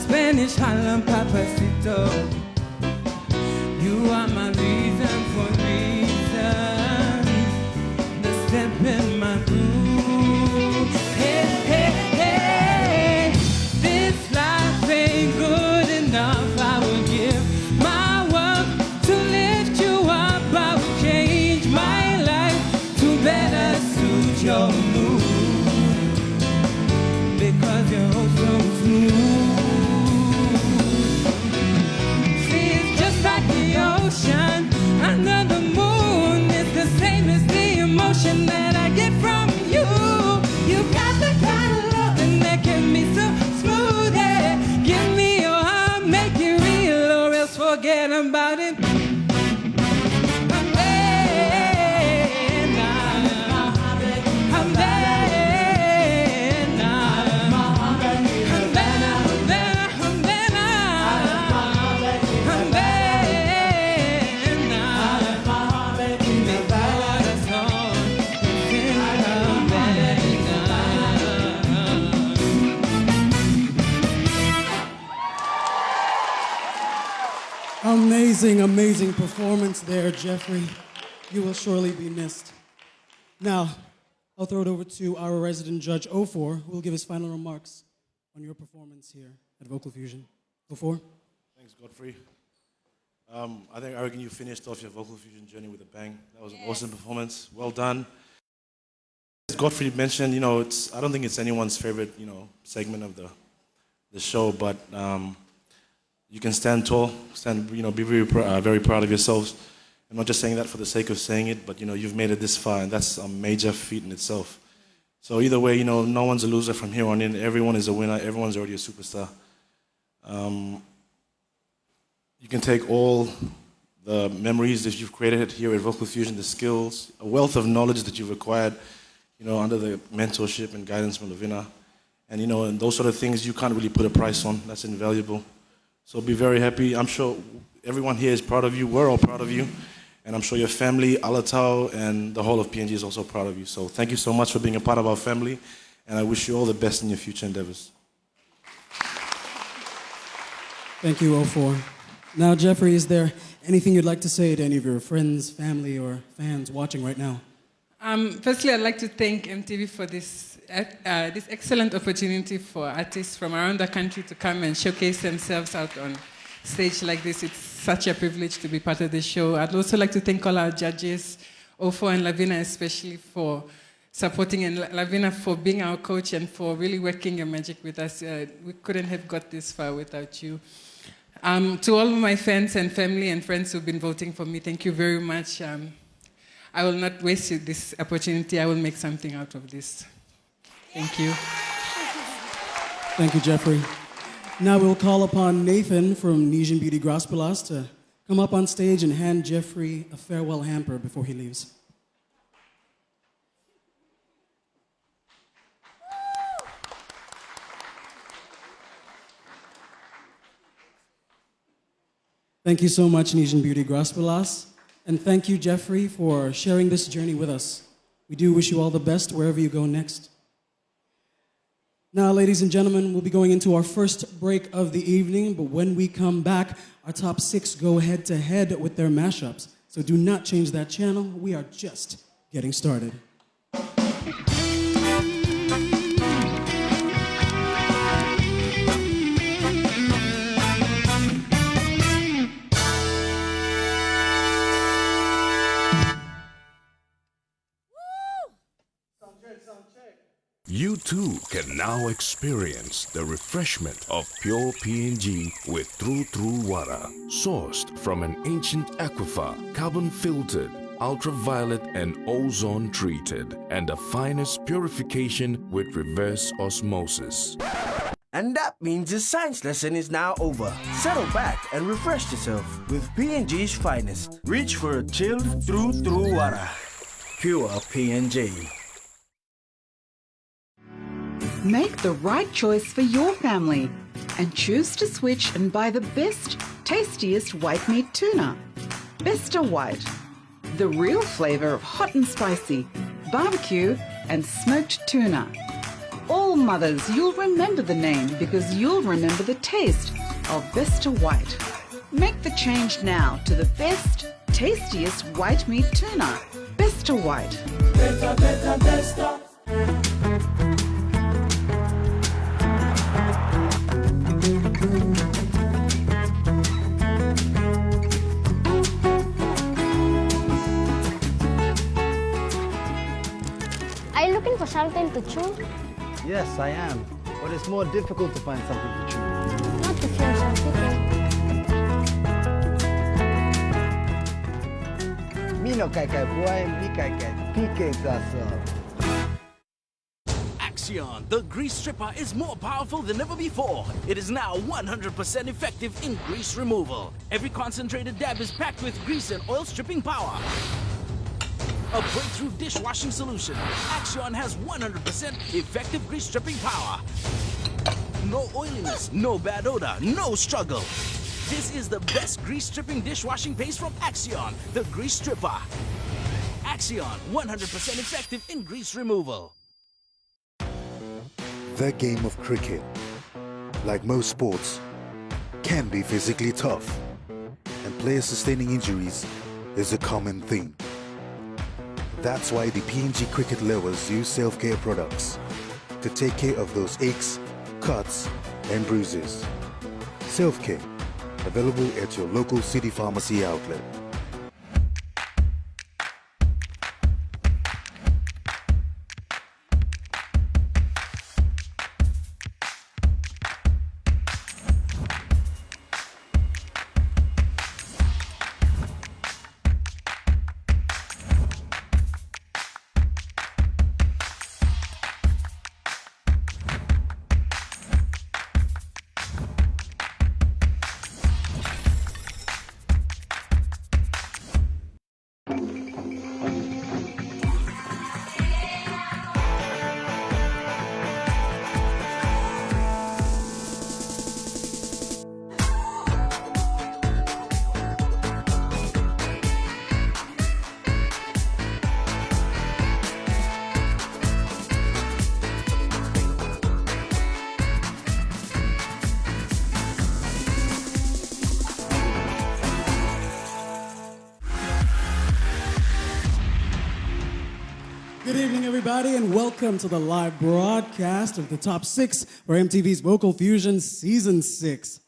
Spanish Harlem Papacito. You are my reason for reason. The step in my groove. Hey, hey, hey. This life ain't good enough. I will give my work to lift you up. I will change my life to better suit your mood. Because you're oh so smooth. See, it's just like the ocean under the moon. It's the same as the emotion that I get from you. You got the kind of loving that can be so smooth. Yeah. Give me your heart, make it real, or else forget about it. I'm there now. I'm there. Amazing, amazing performance there, Jeffrey. You will surely be missed. Now, I'll throw it over to our resident judge, 04, who will give his final remarks on your performance here at Vocal Fusion. 04? Thanks, Godfrey. I reckon you finished off your Vocal Fusion journey with a bang. That was an awesome performance. Well done. As Godfrey mentioned, I don't think it's anyone's favorite, segment of the show, but you can stand tall, be very proud of yourselves. I'm not just saying that for the sake of saying it, but you've made it this far, and that's a major feat in itself. So either way, no one's a loser from here on in. Everyone is a winner. Everyone's already a superstar. You can take all the memories that you've created here at Vocal Fusion, the skills, a wealth of knowledge that you've acquired, under the mentorship and guidance from Lavina, and and those sort of things you can't really put a price on. That's invaluable. So be very happy. I'm sure everyone here is proud of you. We're all proud of you. And I'm sure your family, Alatau, and the whole of PNG is also proud of you. So thank you so much for being a part of our family. And I wish you all the best in your future endeavors. Thank you, 04. Now, Jeffrey, is there anything you'd like to say to any of your friends, family, or fans watching right now? Firstly, I'd like to thank EMTV for this excellent opportunity for artists from around the country to come and showcase themselves out on stage like this. It's such a privilege to be part of the show. I'd also like to thank all our judges, Ofo and Lavina especially, for supporting, and Lavina for being our coach and for really working your magic with us. We couldn't have got this far without you. To all of my fans and family and friends who've been voting for me, thank you very much. I will not waste this opportunity. I will make something out of this. Thank you. Thank you, Jeffrey. Now we'll call upon Nathan from Nijin Beauty Graspelas to come up on stage and hand Jeffrey a farewell hamper before he leaves. Thank you so much, Nijin Beauty Graspelas. And thank you, Jeffrey, for sharing this journey with us. We do wish you all the best wherever you go next. Now, ladies and gentlemen, we'll be going into our first break of the evening, but when we come back, our top 6 go head-to-head with their mashups. So do not change that channel. We are just getting started. You too can now experience the refreshment of pure PNG with True Water, sourced from an ancient aquifer, carbon filtered, ultraviolet and ozone treated, and the finest purification with reverse osmosis. And that means the science lesson is now over. Settle back and refresh yourself with PNG's finest. Reach for a chilled True Water. Pure PNG. Make the right choice for your family and choose to switch and buy the best, tastiest white meat tuna. Besta White, the real flavor of hot and spicy, barbecue and smoked tuna. All all mothers, you'll remember the name because you'll remember the taste of Besta White. Make the change now to the best, tastiest white meat tuna, Besta White. Besta, besta, besta. Are you looking for something to chew? Yes, I am. But it's more difficult to find something to chew. Not if you're sensitive. Me no kai kai boy, me kai kai PK taso. Axion, the grease stripper, is more powerful than ever before. It is now 100% effective in grease removal. Every concentrated dab is packed with grease and oil stripping power. A breakthrough dishwashing solution. Axion has 100% effective grease stripping power. No oiliness, no bad odor, no struggle. This is the best grease stripping dishwashing paste from Axion, the grease stripper. Axion, 100% effective in grease removal. The game of cricket, like most sports, can be physically tough, and players sustaining injuries is a common thing. That's why the P&G cricket lovers use self-care products to take care of those aches, cuts, and bruises. Self-care, available at your local city pharmacy outlet. Good evening, everybody, and welcome to the live broadcast of the Top 6 for MTV's Vocal Fusion Season 6.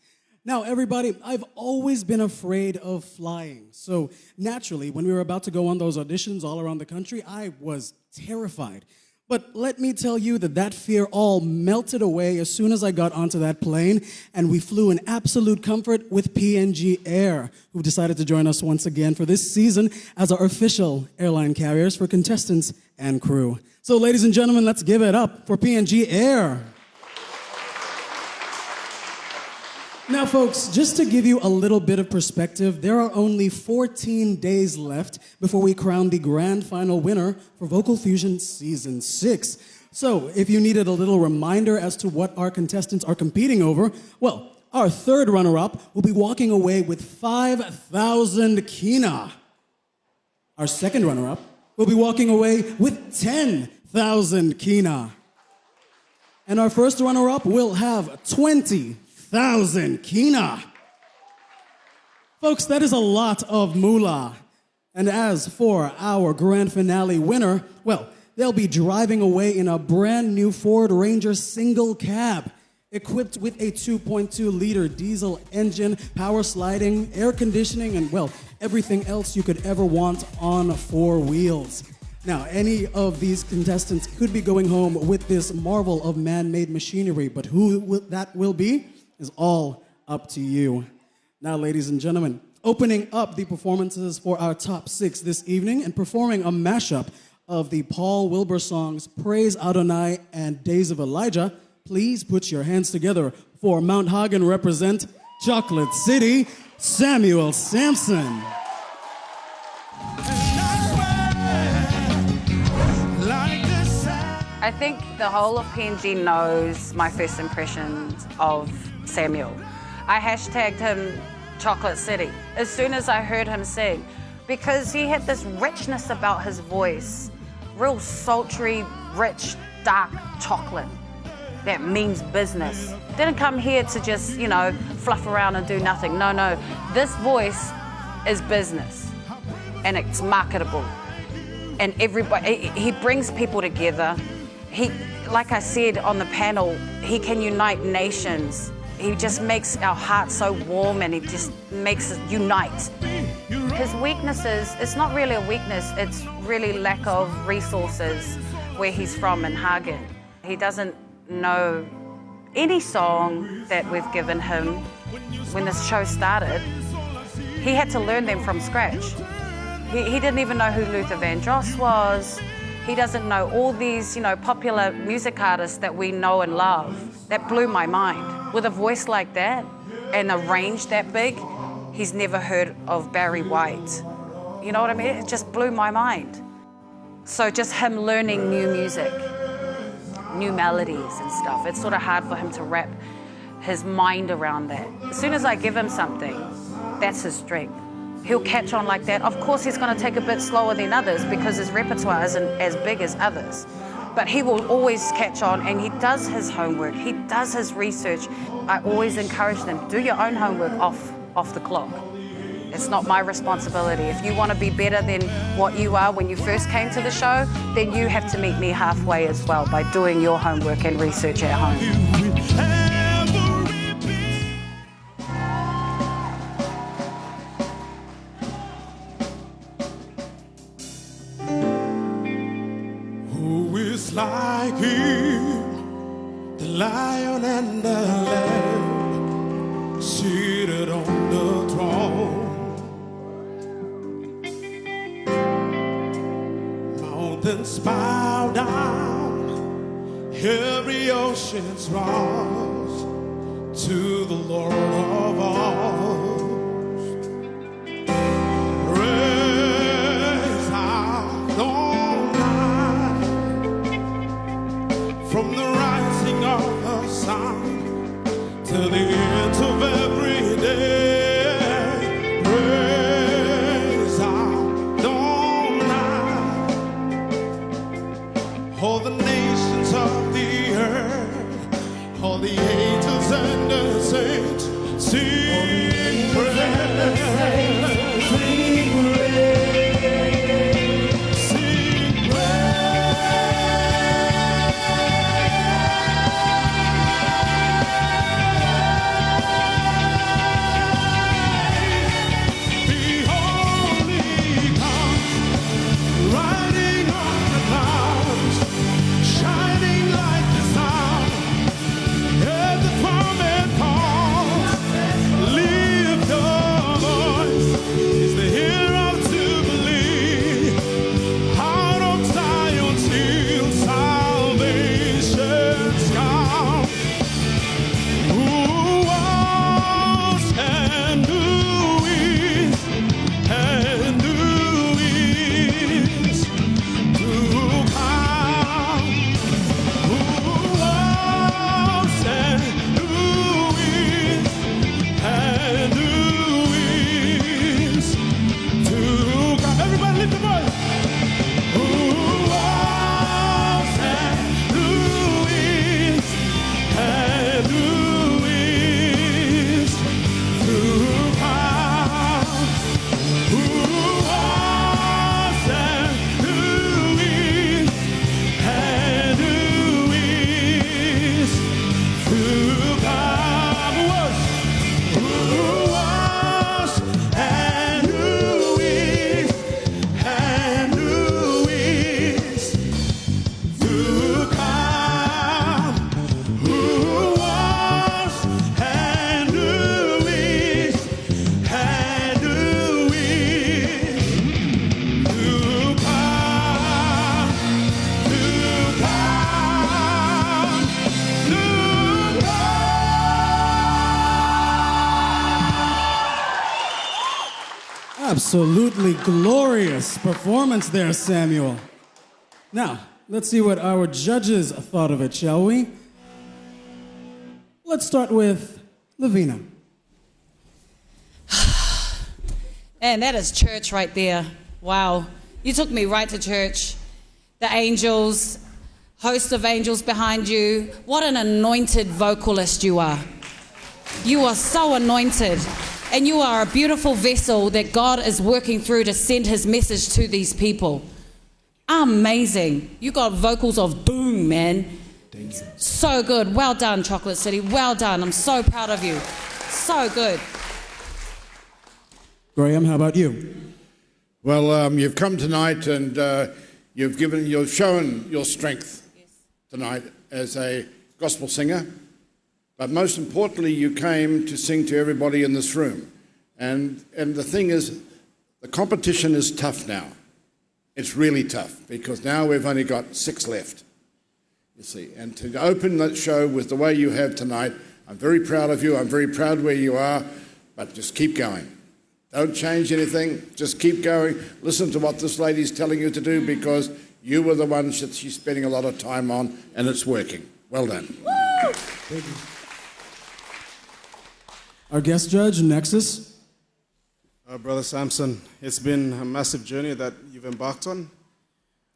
Now, everybody, I've always been afraid of flying. So, naturally, when we were about to go on those auditions all around the country, I was terrified. But let me tell you that fear all melted away as soon as I got onto that plane, and we flew in absolute comfort with PNG Air, who decided to join us once again for this season as our official airline carriers for contestants and crew. So, ladies and gentlemen, let's give it up for PNG Air. Now, folks, just to give you a little bit of perspective, there are only 14 days left before we crown the grand final winner for Vocal Fusion Season 6. So, if you needed a little reminder as to what our contestants are competing over, well, our third runner-up will be walking away with 5,000 kina. Our second runner-up will be walking away with 10,000 kina. And our first runner-up will have 20,000 kina. Folks, that is a lot of moolah. And as for our grand finale winner, well, they'll be driving away in a brand new Ford Ranger single cab, equipped with a 2.2-liter diesel engine, power sliding, air conditioning, and, well, everything else you could ever want on four wheels. Now, any of these contestants could be going home with this marvel of man-made machinery, but who that will be is all up to you. Now, ladies and gentlemen, opening up the performances for our top 6 this evening and performing a mashup of the Paul Wilbur songs Praise Adonai and Days of Elijah, please put your hands together for Mount Hagen represent Chocolate City, Samuel Sampson. I think the whole of PNG knows my first impressions of Samuel. I hashtagged him Chocolate City as soon as I heard him sing because he had this richness about his voice, real sultry, rich, dark chocolate. that means business. Didn't come here to just, you know, fluff around and do nothing. No, no. This voice is business, and it's marketable. And everybody, he brings people together. He, like I said on the panel, he can unite nations. He just makes our hearts so warm, and he just makes us unite. His weaknesses, it's not really a weakness, it's really lack of resources where he's from in Hagen. He doesn't know any song that we've given him. When this show started, he had to learn them from scratch. He didn't even know who Luther Vandross was. He doesn't know all these, you know, popular music artists that we know and love. That blew my mind. With a voice like that and a range that big, he's never heard of Barry White. You know what I mean? It just blew my mind. So just him learning new music, new melodies and stuff, it's sort of hard for him to wrap his mind around that. As soon as I give him something, that's his strength. He'll catch on like that. Of course, he's going to take a bit slower than others because his repertoire isn't as big as others. But he will always catch on, and he does his homework. He does his research. I always encourage them, do your own homework off the clock. It's not my responsibility. If you want to be better than what you are when you first came to the show, then you have to meet me halfway as well by doing your homework and research at home. Like him, the lion and the lamb seated on the throne. Mountains bow down, every ocean's roars to the Lord of all. From the rising of the sun to the end of every day, praise Adonai. All the nations of the earth, all the angels and the saints, sing praise, sing praise. Absolutely glorious performance there, Samuel. Now, let's see what our judges thought of it, shall we? Let's start with Lavina. And that is church right there. Wow. You took me right to church. The angels, host of angels behind you. What an anointed vocalist you are. You are so anointed, and you are a beautiful vessel that God is working through to send his message to these people. Amazing. You got vocals of boom, man. Thank you. So good. Well done, Chocolate City. Well done. I'm so proud of you. So good. Graham, how about you? Well, you've come tonight and you've shown your strength tonight as a gospel singer. But most importantly, you came to sing to everybody in this room. And the thing is, the competition is tough now. It's really tough because now we've only got 6 left, you see. And to open that show with the way you have tonight, I'm very proud of you. I'm very proud where you are, but just keep going. Don't change anything. Just keep going. Listen to what this lady's telling you to do because you were the ones that she's spending a lot of time on, and it's working. Well done. Woo! Thank you. Our guest judge, Nexus. Brother Samson, it's been a massive journey that you've embarked on.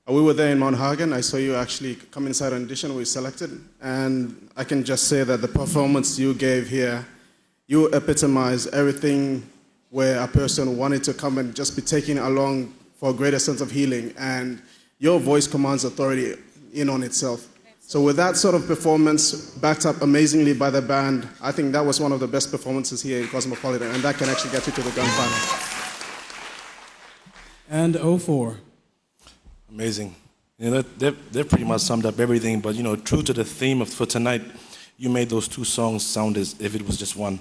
We were there in Mount Hagen. I saw you actually come inside an audition. We selected. And I can just say that the performance you gave here, you epitomize everything where a person wanted to come and just be taken along for a greater sense of healing. And your voice commands authority in on itself. So with that sort of performance, backed up amazingly by the band, I think that was one of the best performances here in Cosmopolitan, and that can actually get you to the grand final. And 04. Amazing. You know, they've pretty much summed up everything, but, you know, true to the theme for tonight, you made those 2 songs sound as if it was just one.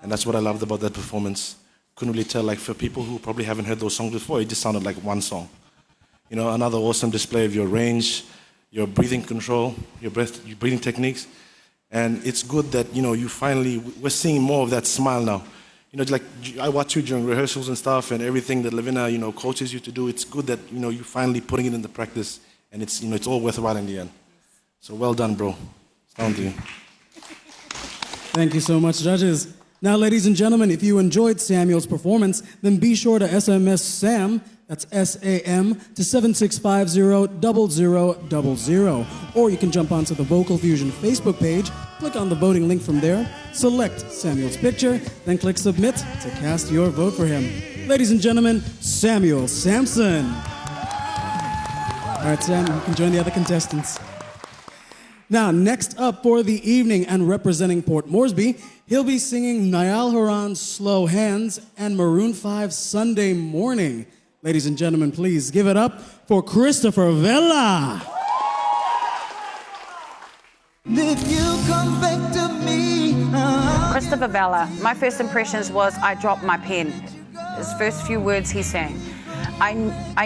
And that's what I loved about that performance. Couldn't really tell, like, for people who probably haven't heard those songs before, it just sounded like one song. You know, another awesome display of your range, your breathing control, your breathing techniques. And it's good that, you know, we're seeing more of that smile now. You know, like, I watch you during rehearsals and stuff and everything that Lavina, you know, coaches you to do. It's good that, you know, you're finally putting it into practice and it's, you know, it's all worthwhile in the end. So well done, bro. It's down to you. Thank you so much, judges. Now, ladies and gentlemen, if you enjoyed Samuel's performance, then be sure to SMS SAM, that's S-A-M, to 7650-0000. Or you can jump onto the Vocal Fusion Facebook page, click on the voting link from there, select Samuel's picture, then click Submit to cast your vote for him. Ladies and gentlemen, Samuel Sampson. All right, Sam, you can join the other contestants. Now, next up for the evening and representing Port Moresby, he'll be singing Niall Horan's Slow Hands and Maroon 5's Sunday Morning. Ladies and gentlemen, please give it up for Christopher Vela. If you come back to me, Christopher Vela, my first impressions was I dropped my pen. His first few words he sang. I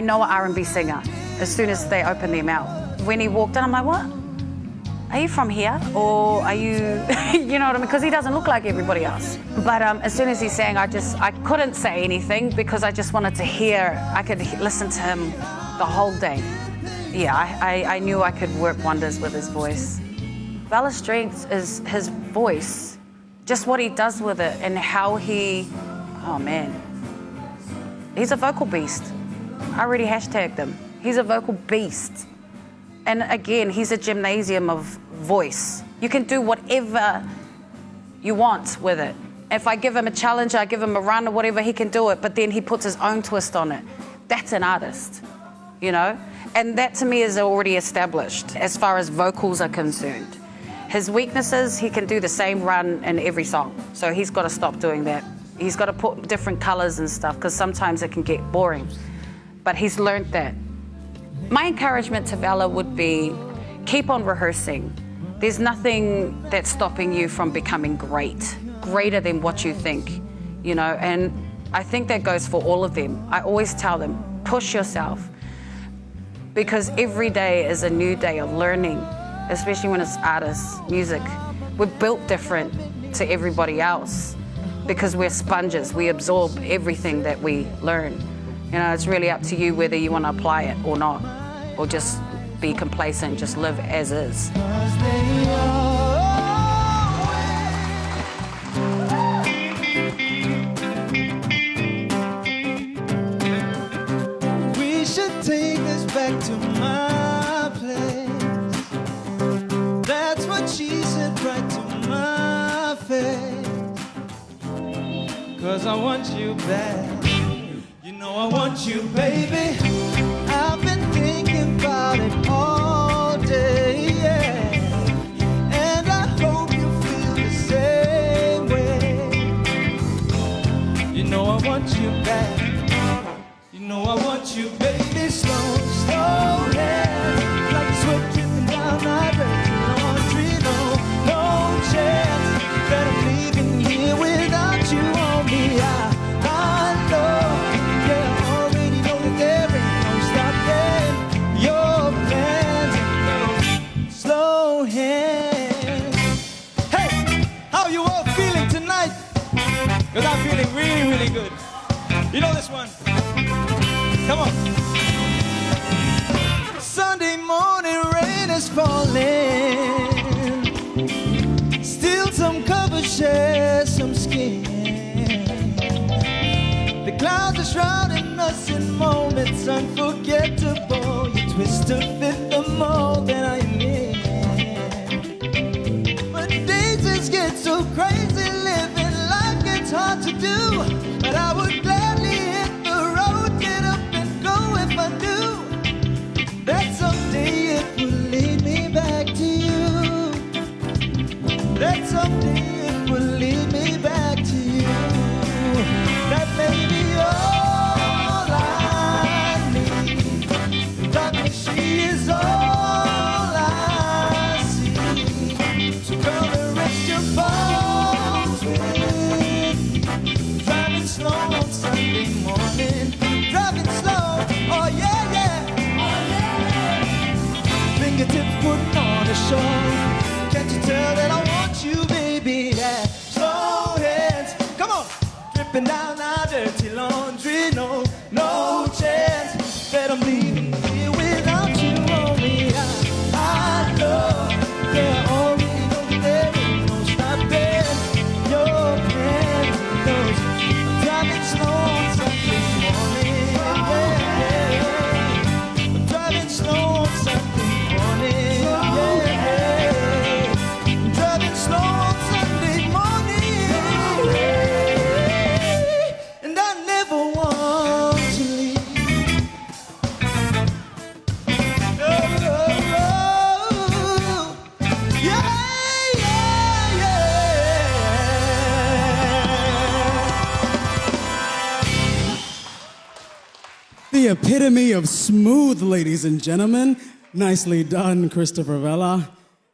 know an R&B singer as soon as they open their mouth. When he walked in, I'm like, what? Are you from here? Or are you, you know what I mean? Because he doesn't look like everybody else. But as soon as he sang, I couldn't say anything because I just wanted to hear, I could listen to him the whole day. Yeah, I knew I could work wonders with his voice. Vela's strength is his voice, just what he does with it and how he, oh man. He's a vocal beast. I already hashtagged him. He's a vocal beast. And again, he's a gymnasium of voice. You can do whatever you want with it. If I give him a challenge, I give him a run or whatever, he can do it, but then he puts his own twist on it. That's an artist, you know? And that to me is already established as far as vocals are concerned. His weaknesses, he can do the same run in every song. So he's got to stop doing that. He's got to put different colors and stuff because sometimes it can get boring. But he's learned that. My encouragement to Vela would be keep on rehearsing. There's nothing that's stopping you from becoming great, greater than what you think, you know, and I think that goes for all of them. I always tell them, push yourself, because every day is a new day of learning, especially when it's artists, music. We're built different to everybody else because we're sponges. We absorb everything that we learn. You know, it's really up to you whether you want to apply it or not, or just be complacent, just live as is. We should take this back to my place. right to my face, 'cause I want you back. You know I want you, baby. I've been thinking about it all day, yeah. And I hope you feel the same way. You know I want you back. You know I want you, baby. Slow, slow hands, like sweat dripping down my dirty laundry. No, no chance that I'm leaving here without you on me. I know, yeah, I already know that there ain't no stopping your plans. Slow hands. Hey, how you all feeling tonight? 'Cause I'm feeling really, really good. You know this one? Come on. Sunday morning rain is falling. Still some covers share some skin. The clouds are shrouding us in moments unforgettable. You twist to fit the mold that I'm in. But days just get so crazy, living life gets hard to do. But I would gladly hit the road, get up and go if I knew that someday it will lead me back to you. That someday it will lead me back to you. That may be all I need. That she is all I see. So come and rest your bones with me. Driving slow on Sunday morning. Driving slow, oh yeah, yeah. Fingertips putting on a show. Can't you tell that I want you, baby? Yeah. Slow hands, come on. Dripping down our dirty laundry. No, no chance that I'm leaving here without you on me. I know, yeah, I already know that there ain't no stopping your plans. Those I'm driving slow on Sunday morning. Yeah. I'm driving slow on Sunday morning. Yeah. I'm driving slow on Sunday morning. And I never want to leave. Oh, oh, oh. Yeah, yeah, yeah. The epitome of smooth, ladies and gentlemen. Nicely done, Christopher Vela.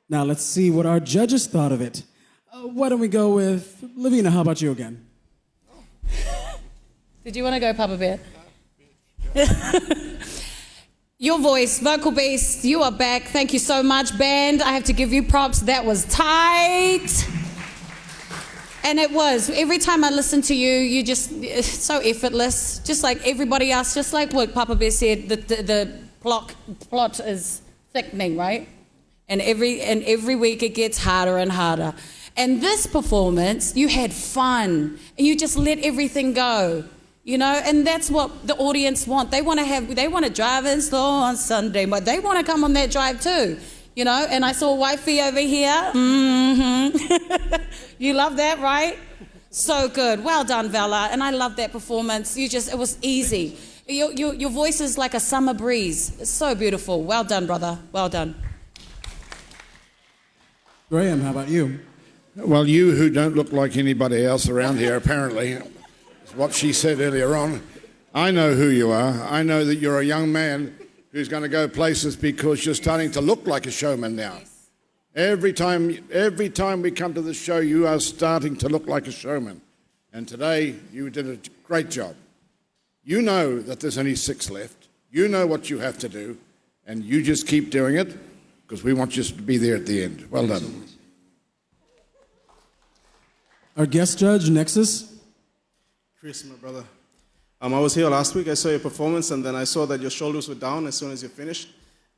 Now let's see what our judges thought of it. Why don't we go with Lavina? How about you again? Did you want to go, Papa Bear? Your voice, vocal beast, you are back. Thank you so much, band. I have to give you props. That was tight. And it was. Every time I listen to you, you just, it's so effortless. Just like everybody else, just like what Papa Bear said, the plot is thickening, right? And every week it gets harder and harder. And this performance, you had fun. And you just let everything go. You know, and that's what the audience want. They want to drive in slow on Sunday, but they want to come on that drive too. You know, and I saw wifey over here. Mm-hmm. You love that, right? So good. Well done, Vela. And I love that performance. It was easy. Your voice is like a summer breeze. It's so beautiful. Well done, brother. Well done. Graham, how about you? Well, you who don't look like anybody else around here, apparently, is what she said earlier on. I know who you are. I know that you're a young man who's going to go places because you're starting to look like a showman now. Every time we come to this show, you are starting to look like a showman. And today, you did a great job. You know that there's only 6 left. You know what you have to do, and you just keep doing it because we want you to be there at the end. Well done. Our guest judge, Nexus. Chris, my brother. I was here last week. I saw your performance, and then I saw that your shoulders were down as soon as you finished.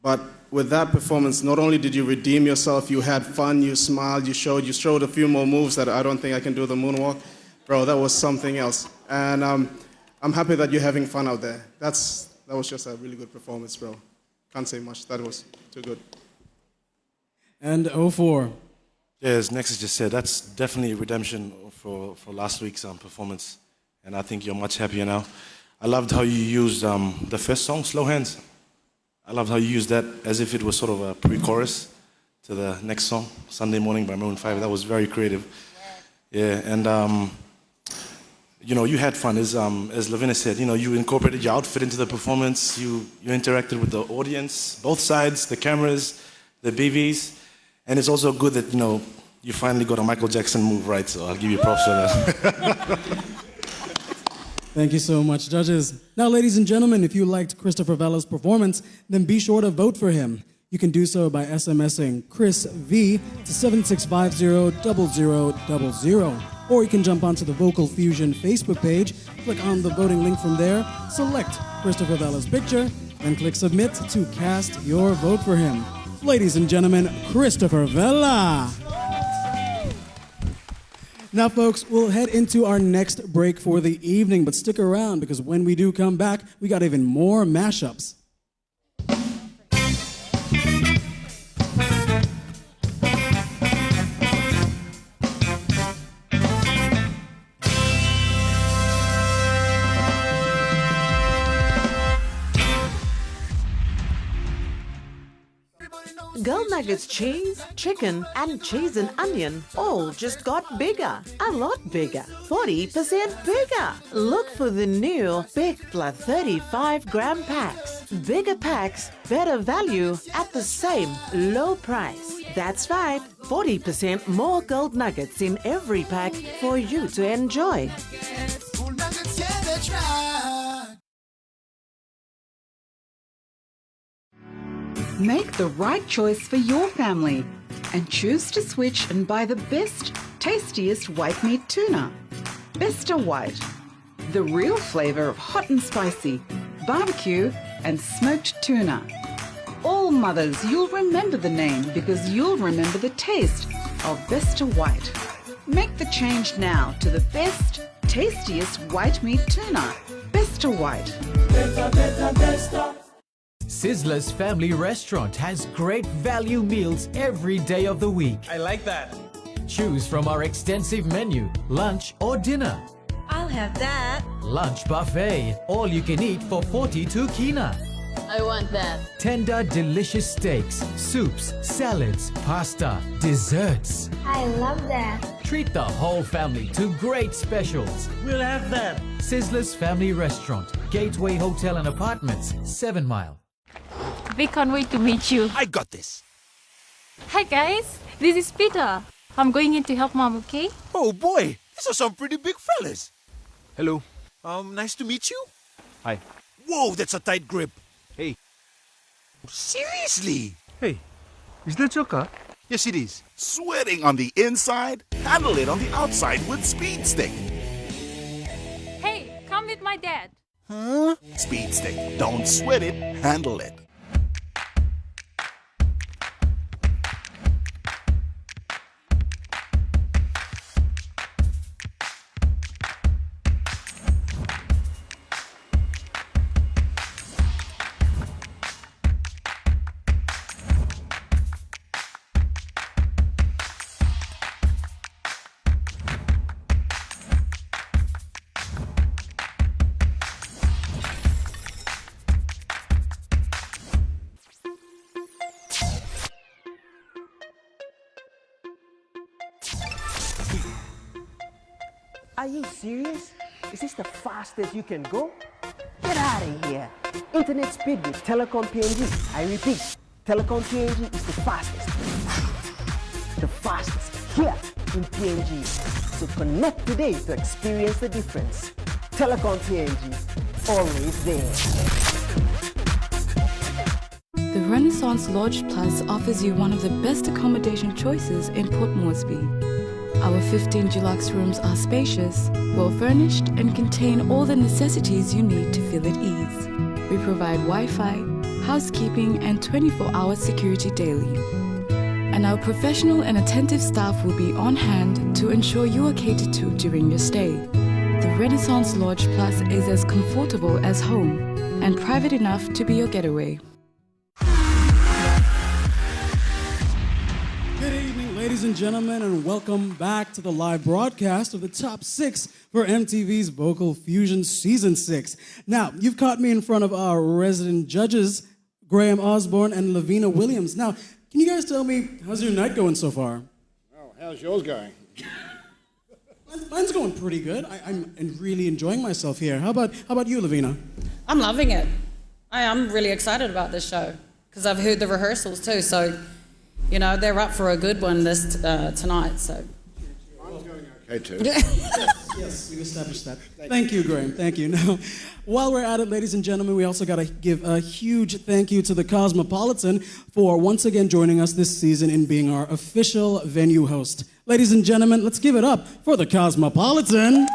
But with that performance, not only did you redeem yourself, you had fun, you smiled, you showed a few more moves that I don't think I can do the moonwalk. Bro, that was something else. And I'm happy that you're having fun out there. That was just a really good performance, bro. Can't say much. That was too good. And 04. Yeah, as Nexus just said, that's definitely redemption for last week's performance. And I think you're much happier now. I loved how you used the first song, Slow Hands. I loved how you used that as if it was sort of a pre-chorus to the next song, Sunday Morning by Maroon 5. That was very creative. Yeah, and you know, you had fun, as Lavina said. You know, you incorporated your outfit into the performance. You interacted with the audience, both sides, the cameras, the BVs. And it's also good that, you know, you finally got a Michael Jackson move right, so I'll give you props for that. Thank you so much, judges. Now, ladies and gentlemen, if you liked Christopher Vella's performance, then be sure to vote for him. You can do so by SMSing Chris V to 7650-0000. Or you can jump onto the Vocal Fusion Facebook page, click on the voting link from there, select Christopher Vella's picture, and click Submit to cast your vote for him. Ladies and gentlemen, Christopher Vella. Now, folks, we'll head into our next break for the evening, but stick around because when we do come back, we got even more mashups. Girl Nuggets cheese, chicken, and cheese and onion all just got bigger. A lot bigger. 40% bigger. Look for the new Big Plus 35-gram packs. Bigger packs, better value at the same low price. That's right. 40% more gold nuggets in every pack for you to enjoy. Make the right choice for your family and choose to switch and buy the best, tastiest white meat tuna. Besta White, the real flavor of hot and spicy, barbecue and smoked tuna. All mothers, you'll remember the name because you'll remember the taste of Besta White. Make the change now to the best, tastiest white meat tuna. Besta White. Besta, besta, besta. Sizzler's Family Restaurant has great value meals every day of the week. I like that. Choose from our extensive menu, lunch or dinner. I'll have that. Lunch buffet, all you can eat for 42 kina. I want that. Tender, delicious steaks, soups, salads, pasta, desserts. I love that. Treat the whole family to great specials. We'll have that. Sizzler's Family Restaurant, Gateway Hotel and Apartments, 7 Mile. We can't wait to meet you. I got this. Hi guys, this is Peter. I'm going in to help Mom, okay? Oh boy, these are some pretty big fellas. Hello. Nice to meet you. Hi. Whoa, that's a tight grip. Hey. Seriously? Hey, is that your car? Yes, it is. Sweating on the inside? Handle it on the outside with Speed Stick. Hey, come with my dad. Huh? Speed Stick. Don't sweat it, handle it. Are you serious? Is this the fastest you can go? Get out of here. Internet speed with Telecom PNG. I repeat, Telecom PNG is the fastest. The fastest here in PNG. So connect today to experience the difference. Telecom PNG, always there. The Renaissance Lodge Plus offers you one of the best accommodation choices in Port Moresby. Our 15 deluxe rooms are spacious, well furnished, and contain all the necessities you need to feel at ease. We provide Wi-Fi, housekeeping, and 24-hour security daily. And our professional and attentive staff will be on hand to ensure you are catered to during your stay. The Renaissance Lodge Plus is as comfortable as home and private enough to be your getaway. Good evening, ladies and gentlemen, and welcome back to the live broadcast of the Top 6 for MTV's Vocal Fusion Season 6. Now, you've caught me in front of our resident judges, Graham Osborne and Lavina Williams. Now, can you guys tell me, how's your night going so far? Well, how's yours going? Mine's going pretty good. I'm really enjoying myself here. How about you, Lavina? I'm loving it. I'm really excited about this show because I've heard the rehearsals too. So, you know, they're up for a good one this tonight. So. Mine's going okay too. Yes, we've established that. Thank you, Graham. Thank you. Now, while we're at it, ladies and gentlemen, we also got to give a huge thank you to the Cosmopolitan for once again joining us this season in being our official venue host. Ladies and gentlemen, let's give it up for the Cosmopolitan.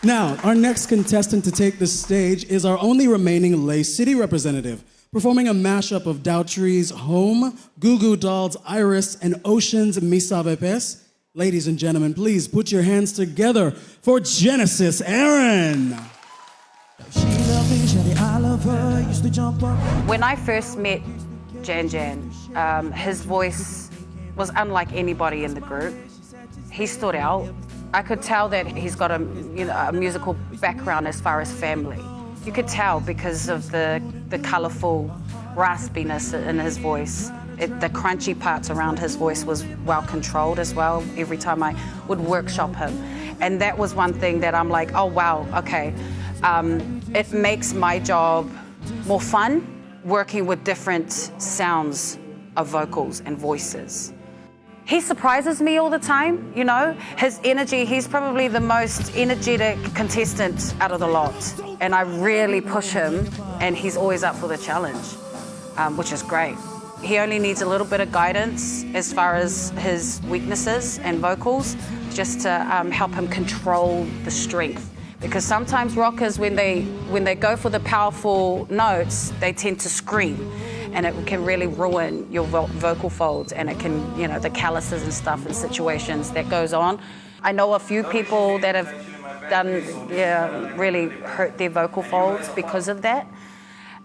Now, our next contestant to take the stage is our only remaining Lay City representative, performing a mashup of Daughtry's Home, Goo Goo Dolls' Iris, and Ocean's Mi Sabe Pes. Ladies and gentlemen, please put your hands together for Genesis Aaron. When I first met Jan Jan, his voice was unlike anybody in the group. He stood out. I could tell that he's got a musical background as far as family. You could tell because of the colourful raspiness in his voice. The crunchy parts around his voice was well controlled as well every time I would workshop him. And that was one thing that I'm like, oh wow, okay. It makes my job more fun, working with different sounds of vocals and voices. He surprises me all the time, you know. His energy, he's probably the most energetic contestant out of the lot. And I really push him, and he's always up for the challenge, which is great. He only needs a little bit of guidance as far as his weaknesses and vocals, just to help him control the strength. Because sometimes rockers, when they go for the powerful notes, they tend to scream. And it can really ruin your vocal folds, and it can, the calluses and stuff and situations that goes on. I know a few people that have really hurt their vocal folds because of that.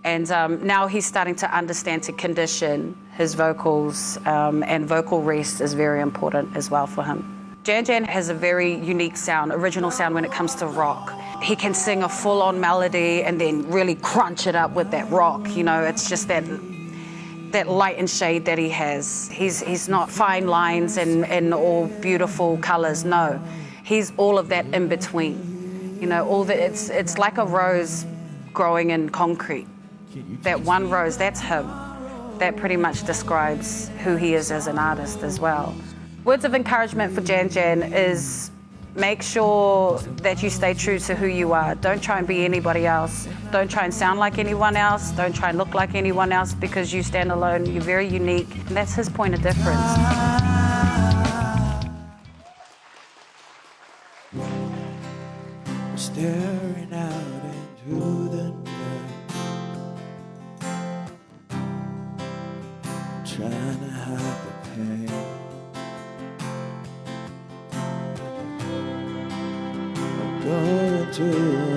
And now he's starting to understand to condition his vocals, and vocal rest is very important as well for him. Jan Jan has a very unique sound, original sound when it comes to rock. He can sing a full-on melody and then really crunch it up with that rock. It's just that light and shade that he has. He's not fine lines and all beautiful colors, no. He's all of that in between. It's like a rose growing in concrete. That one rose, that's him. That pretty much describes who he is as an artist as well. Words of encouragement for Jan Jan is make sure that you stay true to who you are. Don't try and be anybody else. Don't try and sound like anyone else. Don't try and look like anyone else, because you stand alone. You're very unique, and that's his point of difference. Staring out into the night, trying to hide the pain. Going to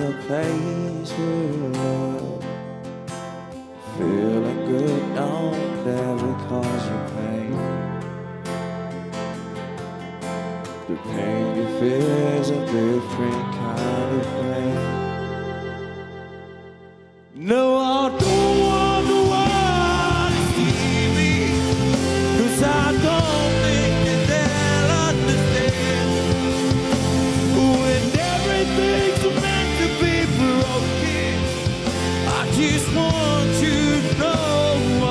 a place where feeling good don't ever cause you pain. The pain you feel is a different kind of pain. No, I don't want the world to see me, 'cause I don't think that they'll understand. When everything's meant to be broken, I just want you to know who I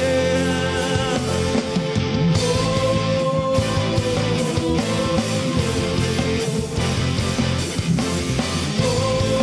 am. Oh,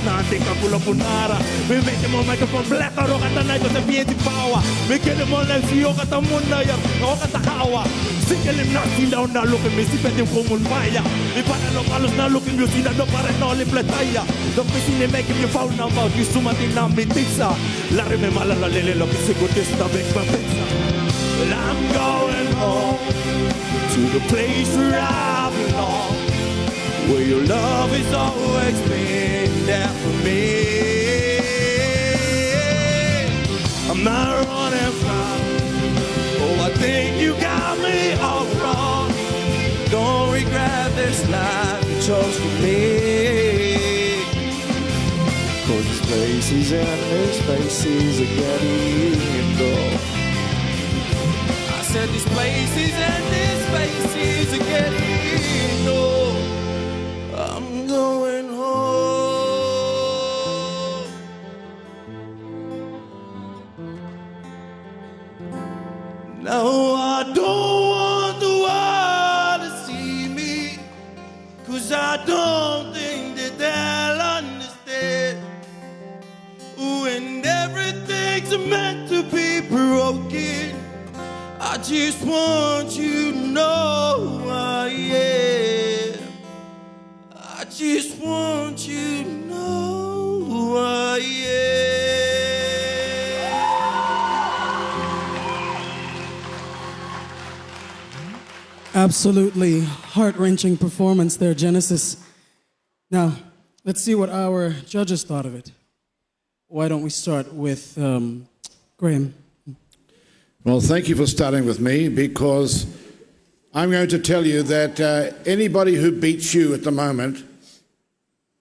nante kakula punara. Me make mo microphone black aro katanay ko sa PNT power. Me kele mo na siyo katamuna ya o katakawa. Singelim na silaw na look me si pwede kong maya. Me panalo kalos na look me sina do para no le plataya. Do pisine make me foul na about you sumatin na mitisa. Lare me malala lele lo que se contesta make my pizza. Well, I'm going home to the place where I belong, where your love has always been there for me. I'm not running from, oh, I think you got me all wrong. Don't regret this life you chose for me. 'Cause these places and these spaces are getting old. Said these places and these spaces are getting old. I'm going home. No, I don't want the world to see me, 'cause I don't think that they'll understand when everything's meant to be broken. I just want you to know who I am. I just want you to know who I am. Absolutely heart-wrenching performance there, Genesis. Now, let's see what our judges thought of it. Why don't we start with Graham? Well, thank you for starting with me, because I'm going to tell you that anybody who beats you at the moment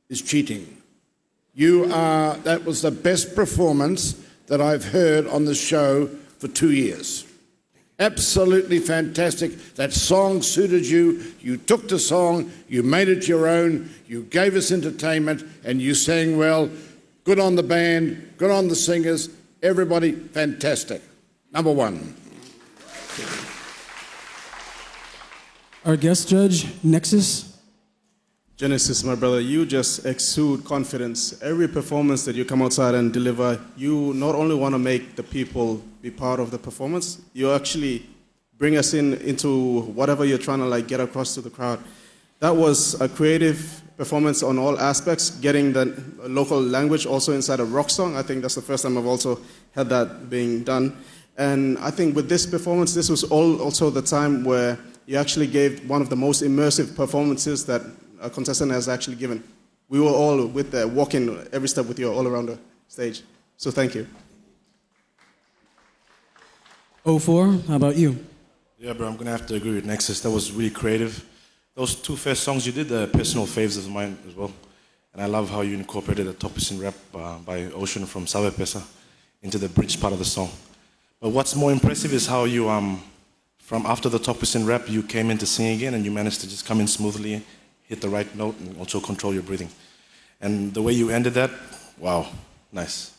is cheating. That was the best performance that I've heard on the show for 2 years. Absolutely fantastic. That song suited you. You took the song, you made it your own, you gave us entertainment, and you sang well. Good on the band, good on the singers, everybody fantastic. Number one. Our guest judge, Nexus. Genesis, my brother, you just exude confidence. Every performance that you come outside and deliver, you not only want to make the people be part of the performance, you actually bring us into whatever you're trying to get across to the crowd. That was a creative performance on all aspects, getting the local language also inside a rock song. I think that's the first time I've also had that being done. And I think with this performance, this was also the time where you actually gave one of the most immersive performances that a contestant has actually given. We were all walking every step with you all around the stage. So thank you. 04, how about you? Yeah, bro, I'm going to have to agree with Nexus. That was really creative. Those two first songs you did, are personal faves of mine as well. And I love how you incorporated the top in rap by Ocean from Sabe Pesa into the bridge part of the song. But what's more impressive is how you, from after the top in rap, you came in to sing again and you managed to just come in smoothly, hit the right note, and also control your breathing. And the way you ended that, wow, nice.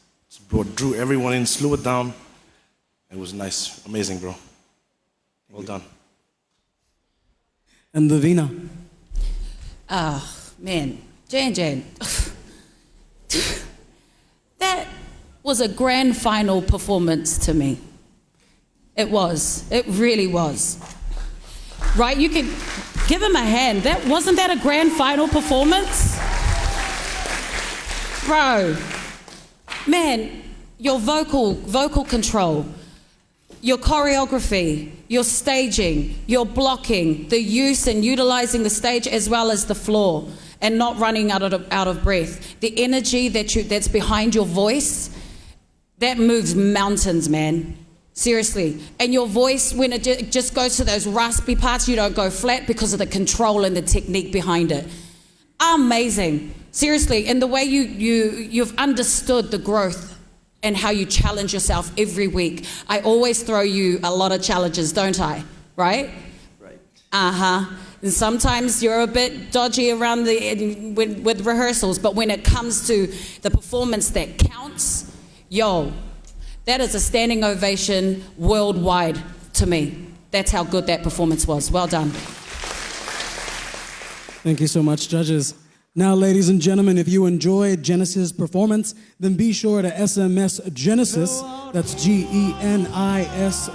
Drew everyone in, slew it down. It was nice, amazing, bro. Well done. And Lavina. Man, Jan. That was a grand final performance to me. It was. It really was. Right? You can give him a hand. Wasn't that a grand final performance? Bro, man, your vocal control, your choreography, your staging, your blocking, the use and utilizing the stage as well as the floor and not running out of breath. The energy that's behind your voice, that moves mountains, man. Seriously. And your voice, when it just goes to those raspy parts, you don't go flat because of the control and the technique behind it. Amazing. Seriously. And the way you've understood the growth and how you challenge yourself every week. I always throw you a lot of challenges, don't I? Right? Right. Uh-huh. And sometimes you're a bit dodgy around with rehearsals, but when it comes to the performance that counts, yo, that is a standing ovation worldwide to me. That's how good that performance was. Well done. Thank you so much, judges. Now, ladies and gentlemen, if you enjoyed Genesis' performance, then be sure to SMS Genesis, that's GENISYS,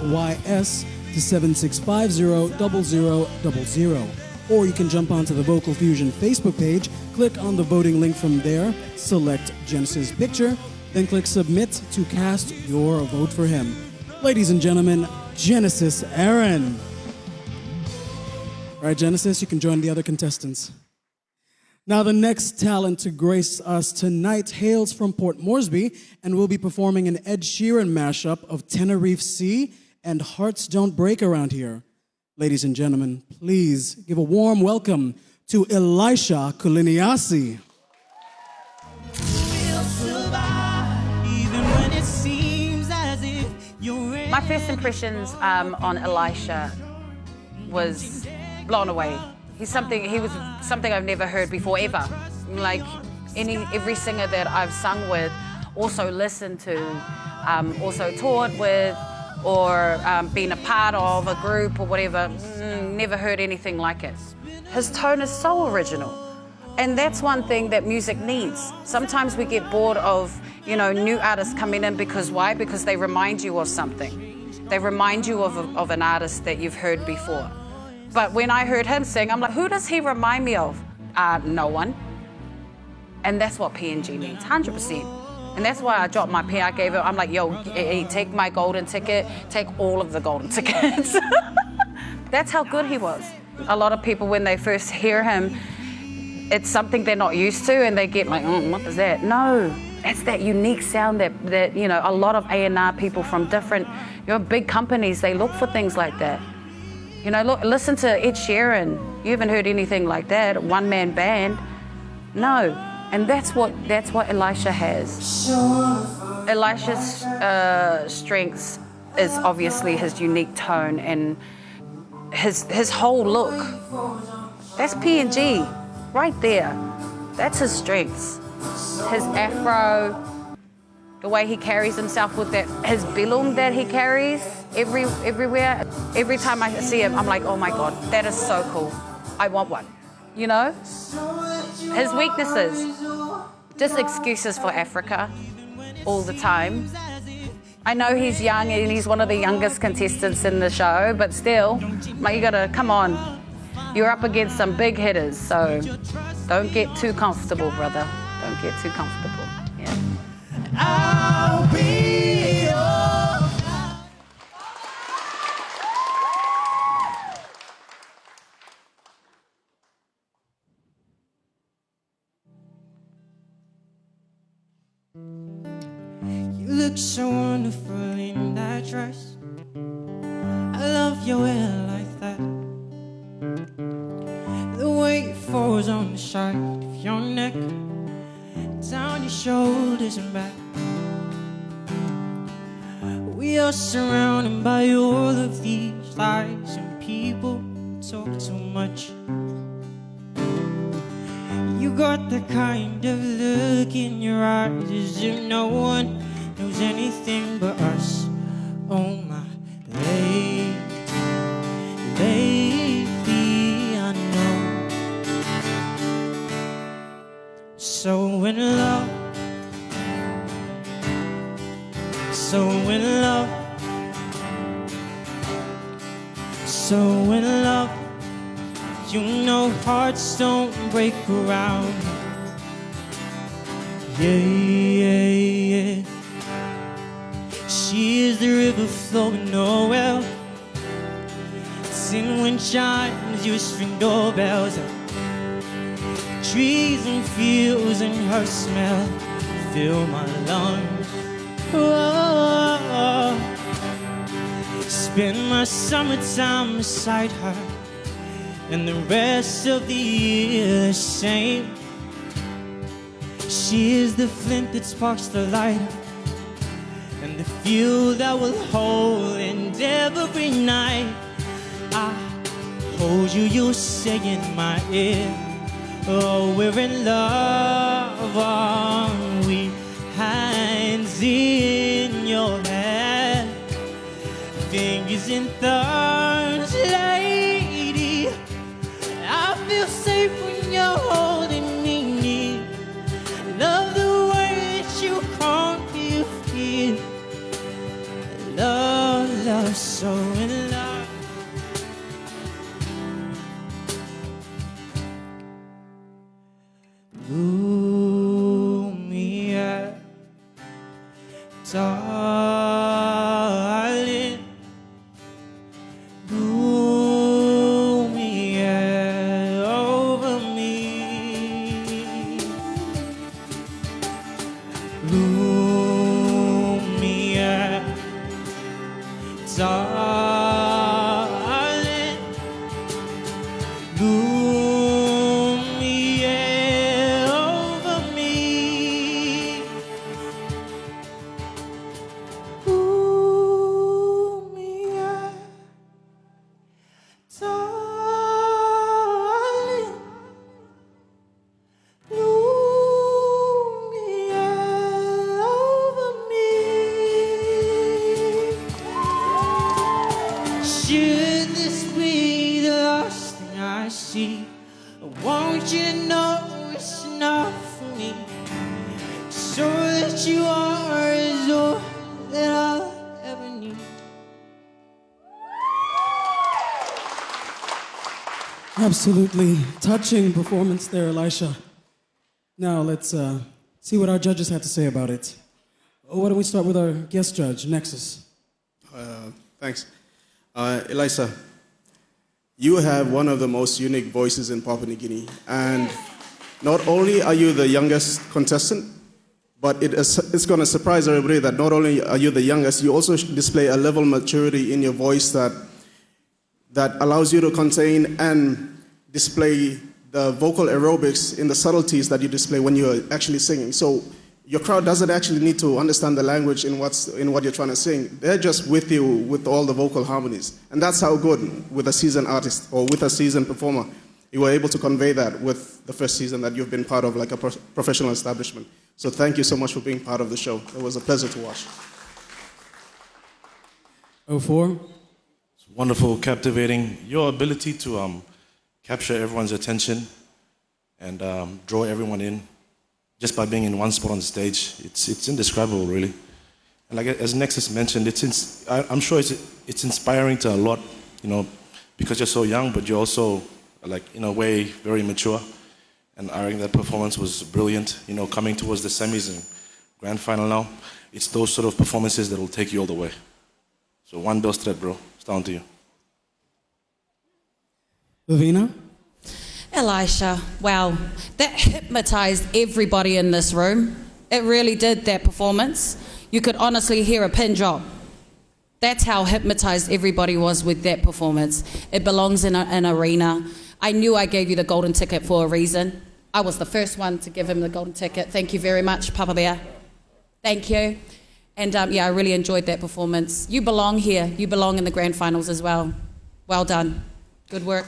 to 7650-0000. Or you can jump onto the Vocal Fusion Facebook page, click on the voting link from there, select Genesis' picture, then click Submit to cast your vote for him. Ladies and gentlemen, Genesis Aaron. All right, Genesis, you can join the other contestants. Now, the next talent to grace us tonight hails from Port Moresby and will be performing an Ed Sheeran mashup of Tenerife Sea and Hearts Don't Break Around Here. Ladies and gentlemen, please give a warm welcome to Elisha Kuliniasi. My first impressions on Elisha was blown away. He was something I've never heard before, ever. Like every singer that I've sung with, also listened to, also taught with, or been a part of a group or whatever, never heard anything like it. His tone is so original. And that's one thing that music needs. Sometimes we get bored of, new artists coming in because why? Because they remind you of something. They remind you of an artist that you've heard before. But when I heard him sing, I'm like, who does he remind me of? No one. And that's what PNG needs, 100%. And that's why I dropped my pen. I gave it, I'm like, yo, hey, take my golden ticket, take all of the golden tickets. That's how good he was. A lot of people, when they first hear him, it's something they're not used to, and they get like, what is that? No, it's that unique sound that a lot of A&R people from different, big companies, they look for things like that. Look, listen to Ed Sheeran. You haven't heard anything like that, a one-man band. No, and that's what Elisha has. Elisha's strengths is obviously his unique tone and his whole look. That's PNG, right there. That's his strengths. His afro, the way he carries himself with that, his belum that he carries everywhere. Every time I see him, I'm like, oh my God, that is so cool. I want one, His weaknesses, just excuses for Africa all the time. I know he's young and he's one of the youngest contestants in the show, but still, you gotta, come on. You're up against some big hitters, so don't get too comfortable, brother. Don't get too comfortable, yeah. I'll be your... You look so wonderful in that dress. I love your hair like that. The way it falls on the side of your neck, down your shoulders and back. We are surrounded by all of these lies, and people talk too much. You got the kind of look in your eyes as if no one knows anything but us. Oh my lady, baby, I know. So in love, so in love, so in love. You know hearts don't break around. Yeah, yeah, yeah. She is the river flowing nowhere. Sing wind chimes, you string doorbells. Trees and fields and her smell fill my lungs. Oh, spend my summertime beside her, and the rest of the year the same. She is the flint that sparks the light, and the fuel that will hold. And every night I hold you, you'll say in my ear, oh, we're in love, are we? Hands in your hair, fingers in thumbs, lady. I feel safe when you're holding me love, so in love. Lumia, darling. Lumia over me. Lumia, darling. Lumia over me. Lumia, darling. Lumia over me. Should this be the last thing I see, I want you to know it's enough for me, so that you are is all that I'll ever need. Absolutely touching performance there, Elisha. Now let's see what our judges have to say about it. Why don't we start with our guest judge, Nexus? Thanks. Elisa, you have one of the most unique voices in Papua New Guinea. And not only are you the youngest contestant, but it's going to surprise everybody that not only are you the youngest, you also display a level of maturity in your voice that allows you to contain and display the vocal aerobics in the subtleties that you display when you're actually singing. So your crowd doesn't actually need to understand the language in what you're trying to sing. They're just with you with all the vocal harmonies. And that's how good, with a seasoned artist or with a seasoned performer, you were able to convey that with the first season that you've been part of, like a professional establishment. So thank you so much for being part of the show. It was a pleasure to watch. 04? It's wonderful, captivating. Your ability to capture everyone's attention and draw everyone in just by being in one spot on the stage, it's indescribable, really. And like as Nexus mentioned, I'm sure it's inspiring to a lot, because you're so young, but you're also, like, in a way, very mature. And I think that performance was brilliant. Coming towards the semis and grand final now, it's those sort of performances that will take you all the way. So one bell straight, bro. It's down to you. Lavina? Elisha, wow, that hypnotized everybody in this room. It really did, that performance. You could honestly hear a pin drop. That's how hypnotized everybody was with that performance. It belongs in an arena. I knew I gave you the golden ticket for a reason. I was the first one to give him the golden ticket. Thank you very much, Papa Bear. Thank you. And yeah, I really enjoyed that performance. You belong here. You belong in the grand finals as well. Well done. Good work.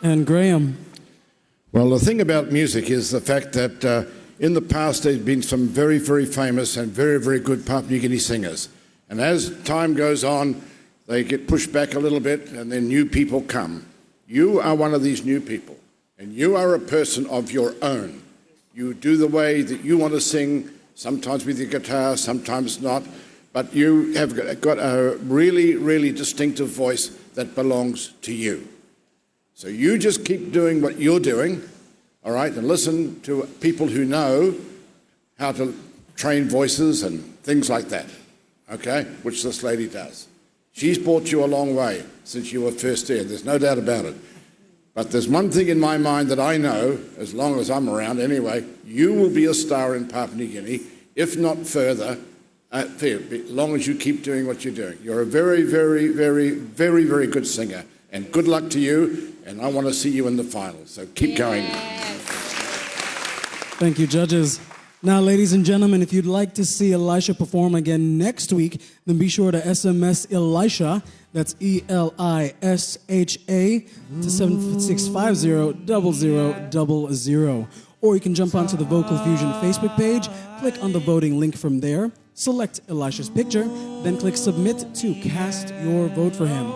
And Graham? Well, the thing about music is the fact that in the past there's been some very, very famous and very, very good Papua New Guinea singers. And as time goes on, they get pushed back a little bit and then new people come. You are one of these new people, and you are a person of your own. You do the way that you want to sing, sometimes with your guitar, sometimes not, but you have got a really, really distinctive voice that belongs to you. So you just keep doing what you're doing, all right, and listen to people who know how to train voices and things like that, okay, which this lady does. She's brought you a long way since you were first here, there's no doubt about it. But there's one thing in my mind that I know, as long as I'm around anyway, you will be a star in Papua New Guinea, if not further, as long as you keep doing what you're doing. You're a very, very, very, very, very good singer, and good luck to you, and I want to see you in the final, so keep going. Thank you, judges. Now, ladies and gentlemen, if you'd like to see Elisha perform again next week, then be sure to SMS Elisha, that's ELISHA, to 7650-0000. Or you can jump onto the Vocal Fusion Facebook page, click on the voting link from there, select Elisha's picture, then click Submit to cast your vote for him.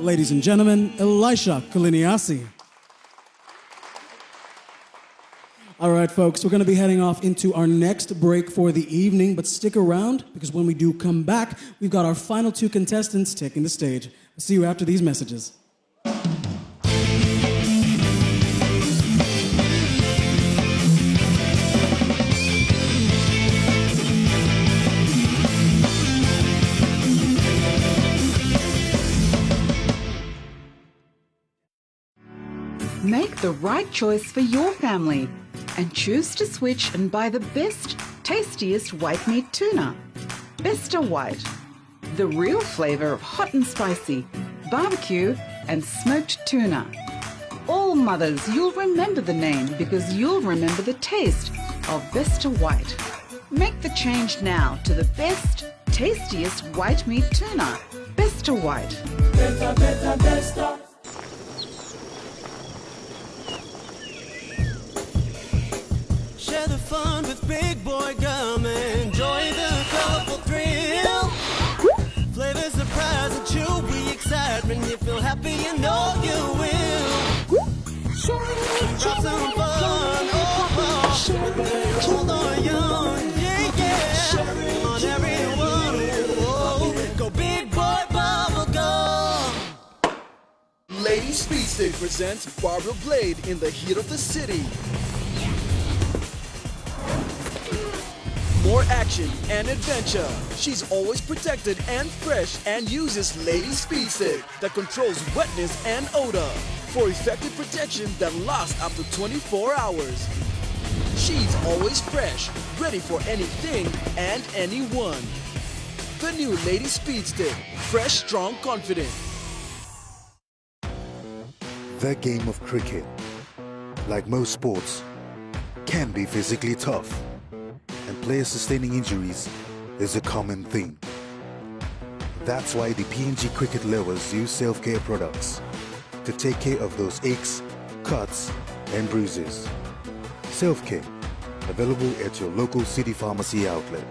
Ladies and gentlemen, Elisha Kuliniasi. All right, folks, we're going to be heading off into our next break for the evening, but stick around because when we do come back, we've got our final two contestants taking the stage. I'll see you after these messages. Make the right choice for your family and choose to switch and buy the best, tastiest white meat tuna. Besta White, the real flavor of hot and spicy, barbecue and smoked tuna. All mothers, you'll remember the name because you'll remember the taste of Besta White. Make the change now to the best, tastiest white meat tuna. Besta White. Besta, besta, besta. Share the fun with Big Boy Gum and enjoy the colorful thrill. Flavor, surprise, and chewy excitement. You feel happy, you know you will. Drop some fun, hold on, young, yeah. Come on, everyone, whoa. Go Big Boy Bubble Gum. Lady Speed Stick presents Barbara Blade in the heat of the city. More action and adventure. She's always protected and fresh and uses Lady Speed Stick that controls wetness and odor for effective protection that lasts up to 24 hours. She's always fresh, ready for anything and anyone. The new Lady Speed Stick, fresh, strong, confident. The game of cricket, like most sports, can be physically tough. And players sustaining injuries is a common thing. That's why the P&G cricket lovers use self-care products to take care of those aches, cuts, and bruises. Self-care, available at your local city pharmacy outlet.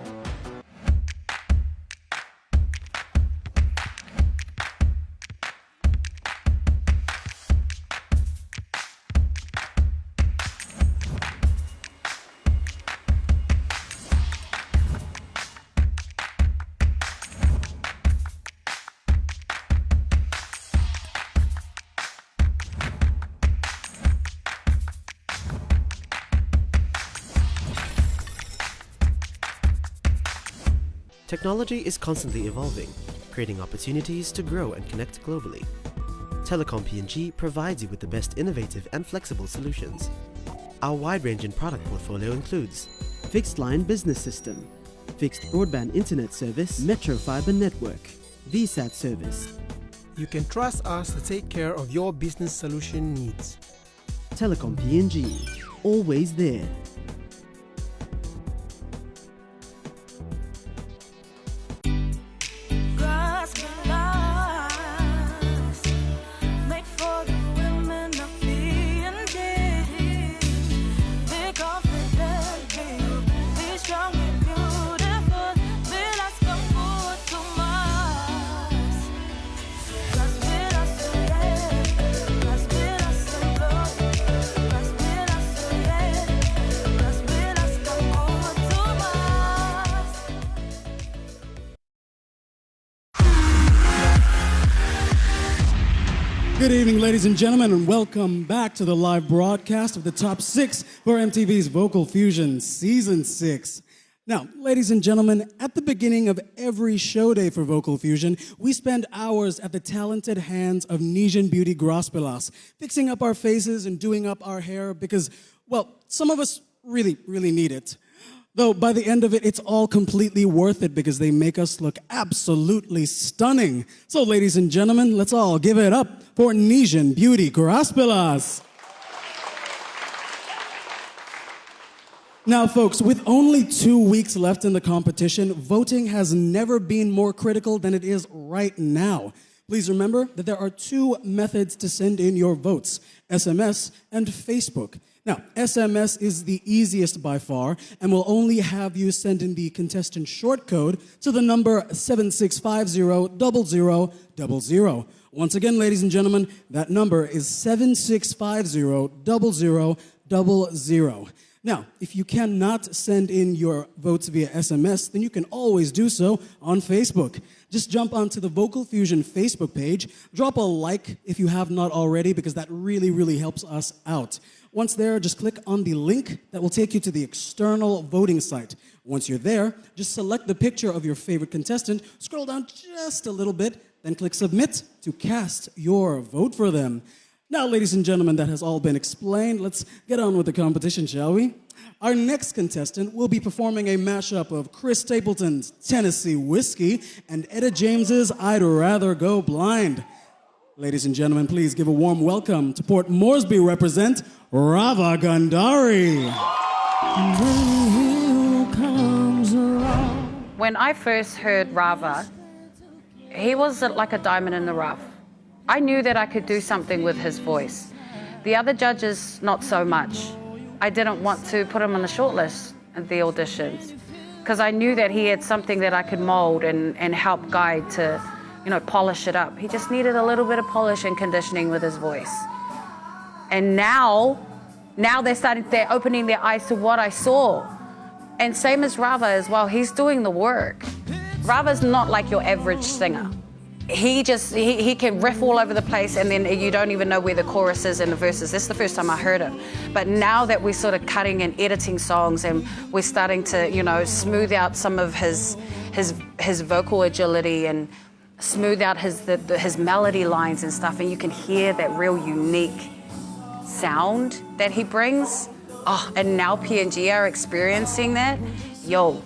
Technology is constantly evolving, creating opportunities to grow and connect globally. Telecom P&G provides you with the best innovative and flexible solutions. Our wide-ranging product portfolio includes fixed line business system, fixed broadband internet service, Metro Fiber network, VSAT service. You can trust us to take care of your business solution needs. Telecom P&G, always there. Good evening, ladies and gentlemen, and welcome back to the live broadcast of the Top 6 for MTV's Vocal Fusion Season 6. Now, ladies and gentlemen, at the beginning of every show day for Vocal Fusion, we spend hours at the talented hands of Nijin Beauty Grospelas, fixing up our faces and doing up our hair because, well, some of us really need it. Though by the end of it, it's all completely worth it because they make us look absolutely stunning. So ladies and gentlemen, let's all give it up for Nijin Beauty Grospelas. Now folks, with only 2 weeks left in the competition, voting has never been more critical than it is right now. Please remember that there are 2 methods to send in your votes, SMS and Facebook. Now, SMS is the easiest by far and will only have you send in the contestant short code to the number 76500000. Once again, ladies and gentlemen, that number is 76500000. Now, if you cannot send in your votes via SMS, then you can always do so on Facebook. Just jump onto the Vocal Fusion Facebook page, drop a like if you have not already, because that really, really helps us out. Once there, just click on the link that will take you to the external voting site. Once you're there, just select the picture of your favorite contestant, scroll down just a little bit, then click Submit to cast your vote for them. Now, ladies and gentlemen, that has all been explained. Let's get on with the competition, shall we? Our next contestant will be performing a mashup of Chris Stapleton's Tennessee Whiskey and Etta James's I'd Rather Go Blind. Ladies and gentlemen, please give a warm welcome to Port Moresby represent Rava Gandhari. When I first heard Rava, he was like a diamond in the rough. I knew that I could do something with his voice. The other judges, not so much. I didn't want to put him on the shortlist at the auditions because I knew that he had something that I could mold and help guide to, polish it up. He just needed a little bit of polish and conditioning with his voice. And now they're opening their eyes to what I saw. And same as Rava as well, he's doing the work. Rava's not like your average singer. He can riff all over the place and then you don't even know where the chorus is and the verses. That's the first time I heard him. But now that we're sort of cutting and editing songs and we're starting to, smooth out some of his vocal agility and smooth out his melody lines and stuff, and you can hear that real unique sound that he brings. Oh, and now PNG are experiencing that. Yo.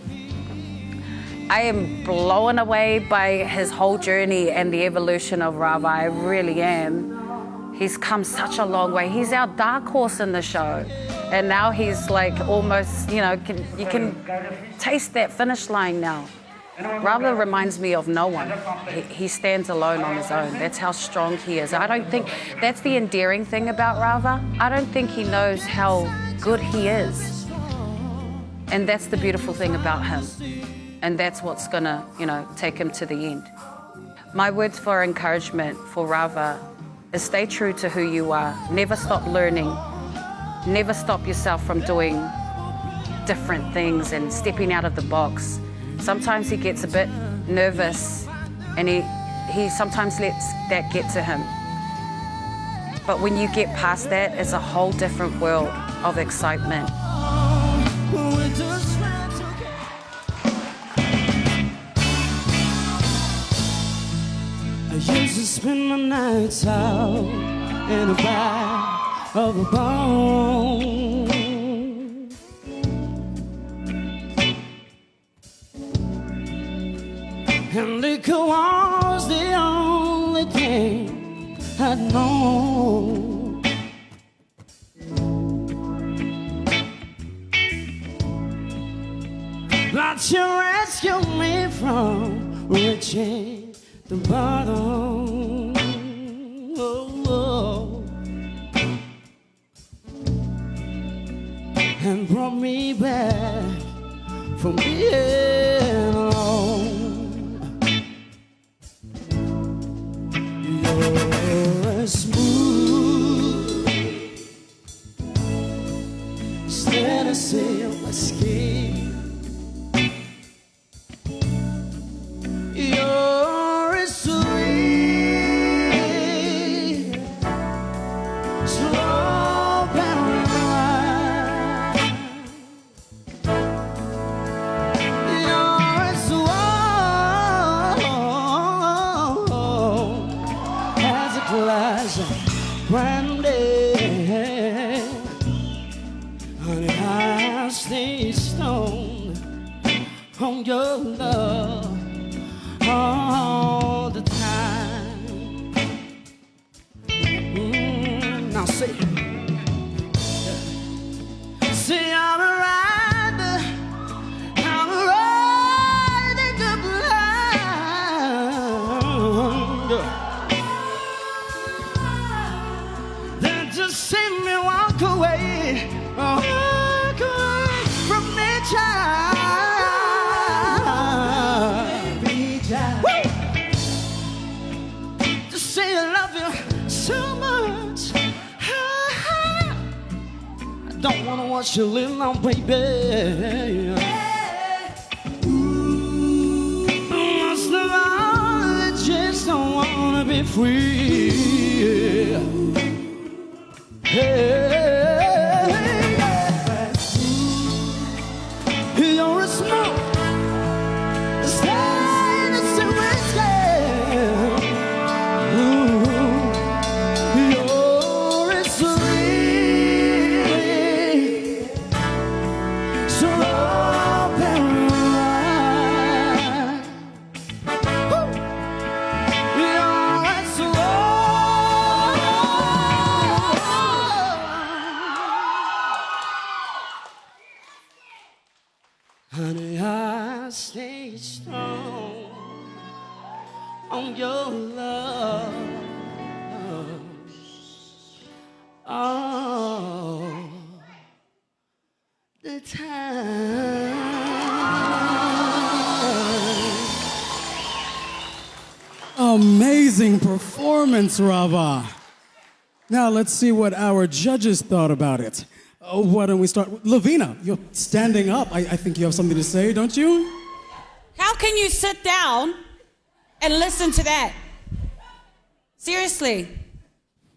I am blown away by his whole journey and the evolution of Rava. I really am. He's come such a long way. He's our dark horse in the show. And now he's like almost, you can taste that finish line now. Rava reminds me of no one. He stands alone on his own. That's how strong he is. I don't think, that's the endearing thing about Rava. I don't think he knows how good he is. And that's the beautiful thing about him. And that's what's gonna, take him to the end. My words for encouragement for Rava is stay true to who you are. Never stop learning. Never stop yourself from doing different things and stepping out of the box. Sometimes he gets a bit nervous and he sometimes lets that get to him. But when you get past that, it's a whole different world of excitement. I used to spend my nights out in the back of a bone. And liquor was the only thing I'd known. But you rescued me from reaching the bottom. And brought me back from being alone. You're as smooth as Tennessee whiskey. You're as sweet strawberry wine. You're as warm as a glass of brandy. Honey, I stay stoned on your love all the time. Now say, I'm a rider, I'm a riding the blind. Then just see me walk away from me, child. Don't on what you're living on, baby. Most of all, I just don't wanna be free. Hey, you're a smoke. Honey, I stay strong on your love all the time. Amazing performance, Rava. Now let's see what our judges thought about it. Why don't we start? Lavina, you're standing up. I think you have something to say, don't you? How can you sit down and listen to that? Seriously.